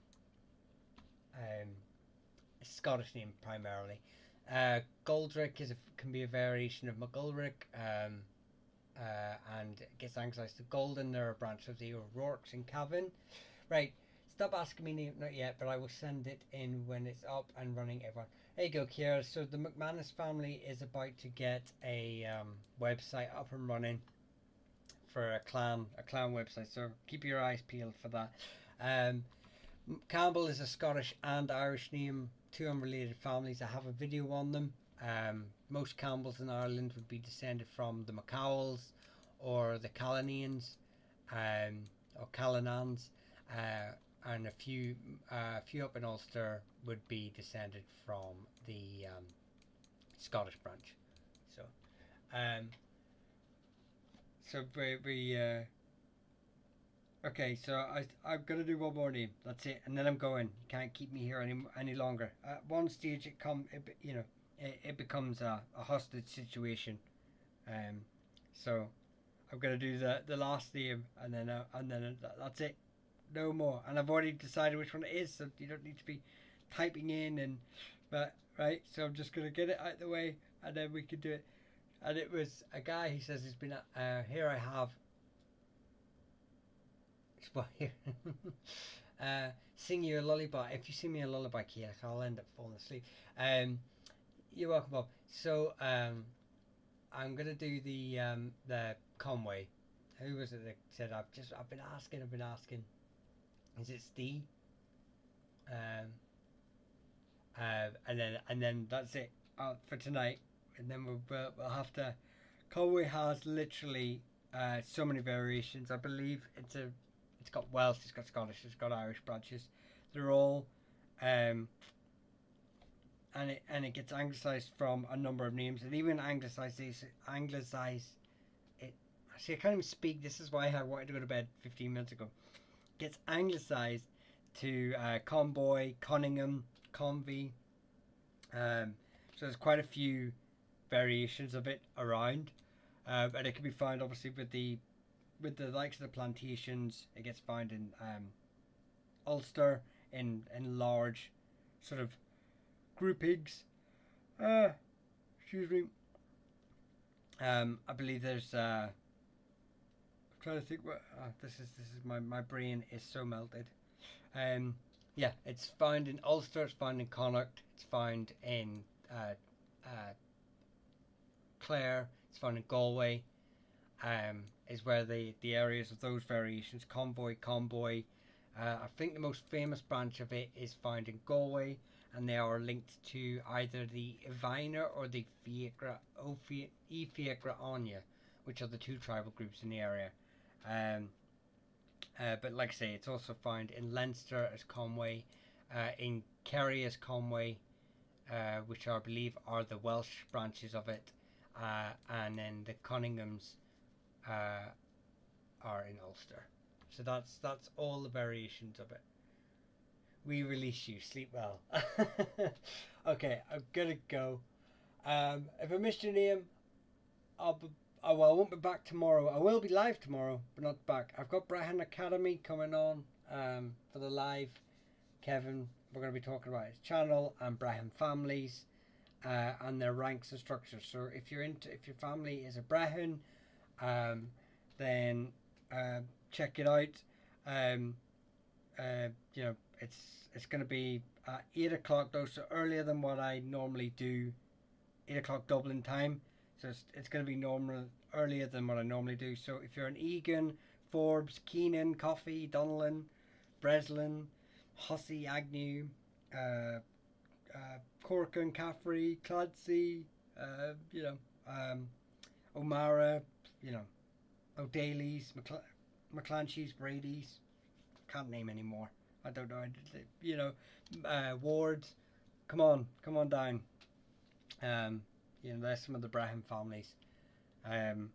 Scottish name primarily. Goldrick can be a variation of McGulrick, and gets anglicized to Golden. There are branches of the O'Rourke's in Cavan. Right, stop asking me name, not yet, but I will send it in when it's up and running, everyone. There you go, Kiera. So the McManus family is about to get a website up and running for a clan website, so keep your eyes peeled for that. Campbell is a Scottish and Irish name, two unrelated families. I have a video on them. Most Campbells in Ireland would be descended from the McCowells or the Callanans, or Callanans, and a few up in Ulster would be descended from the Scottish branch. So, okay, so I'm gonna do one more name. That's it, and then I'm going. You can't keep me here any longer. At one stage, it becomes a hostage situation. So I'm gonna do the last name, and then that's it. No more. And I've already decided which one it is, so you don't need to be typing in right. So I'm just gonna get it out of the way, and then we can do it. And it was a guy who says he's been here. I have. Well, here. Sing you a lullaby. If you sing me a lullaby, Kia, I'll end up falling asleep. You're welcome, Bob. So I'm gonna do the Conway. Who was it that said I've been asking? Is it Steve? And then that's it for tonight. And then we'll have to. Conway has literally so many variations. I believe it's got Welsh, it's got Scottish, it's got Irish branches. They're all and it gets anglicized from a number of names, and even anglicize it. See, I can't even speak. This is why I wanted to go to bed 15 minutes ago. Gets anglicized to Conboy, Conningham, Convy. So there's quite a few variations of it around, and it can be found obviously with the likes of the plantations. It gets found in Ulster in large sort of groupings. Excuse me. I believe there's. I'm trying to think what. This is my brain is so melted. Yeah, it's found in Ulster. It's found in Connacht. It's found in Clare. It's found in Galway. Is where the areas of those variations. Convoy. I think the most famous branch of it is found in Galway, and they are linked to either the Ivina or the Fiacra Anya, which are the two tribal groups in the area. But like I say, it's also found in Leinster as Conway, in Kerry as Conway, which I believe are the Welsh branches of it, and then the Conninghams are in Ulster. So that's all the variations of it. We release you. Sleep well. Okay, I'm gonna go. If I missed your name, I'll be, well, I won't be back tomorrow. I will be live tomorrow, but not back. I've got Brahman Academy coming on for the live. Kevin, we're going to be talking about his channel and Brahman families and their ranks and structures. So if your family is a Brahman, um, then check it out. Um, you know, it's going to be 8 o'clock though, so earlier than what I normally do. 8 o'clock Dublin time, so it's going to be normal earlier than what I normally do. So if you're an Egan, Forbes, Keenan, Coffey, Donnellan, Breslin, Hussey, Agnew, uh, Corcoran, Caffrey, Clancy, O'Mara, you know, O'Daly's, McClancy's, Brady's. Can't name anymore. I don't know. Wards. Come on down. There's some of the Braham families, and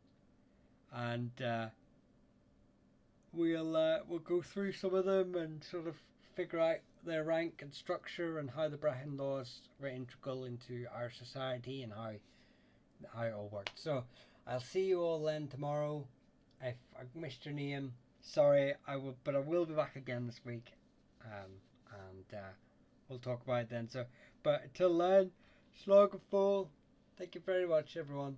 we'll go through some of them and sort of figure out their rank and structure and how the Braham laws were integral into our society and how it all worked. So I'll see you all then tomorrow. If I missed your name, sorry. I will be back again this week, and we'll talk about it then. So, but until then, slog and full. Thank you very much, everyone.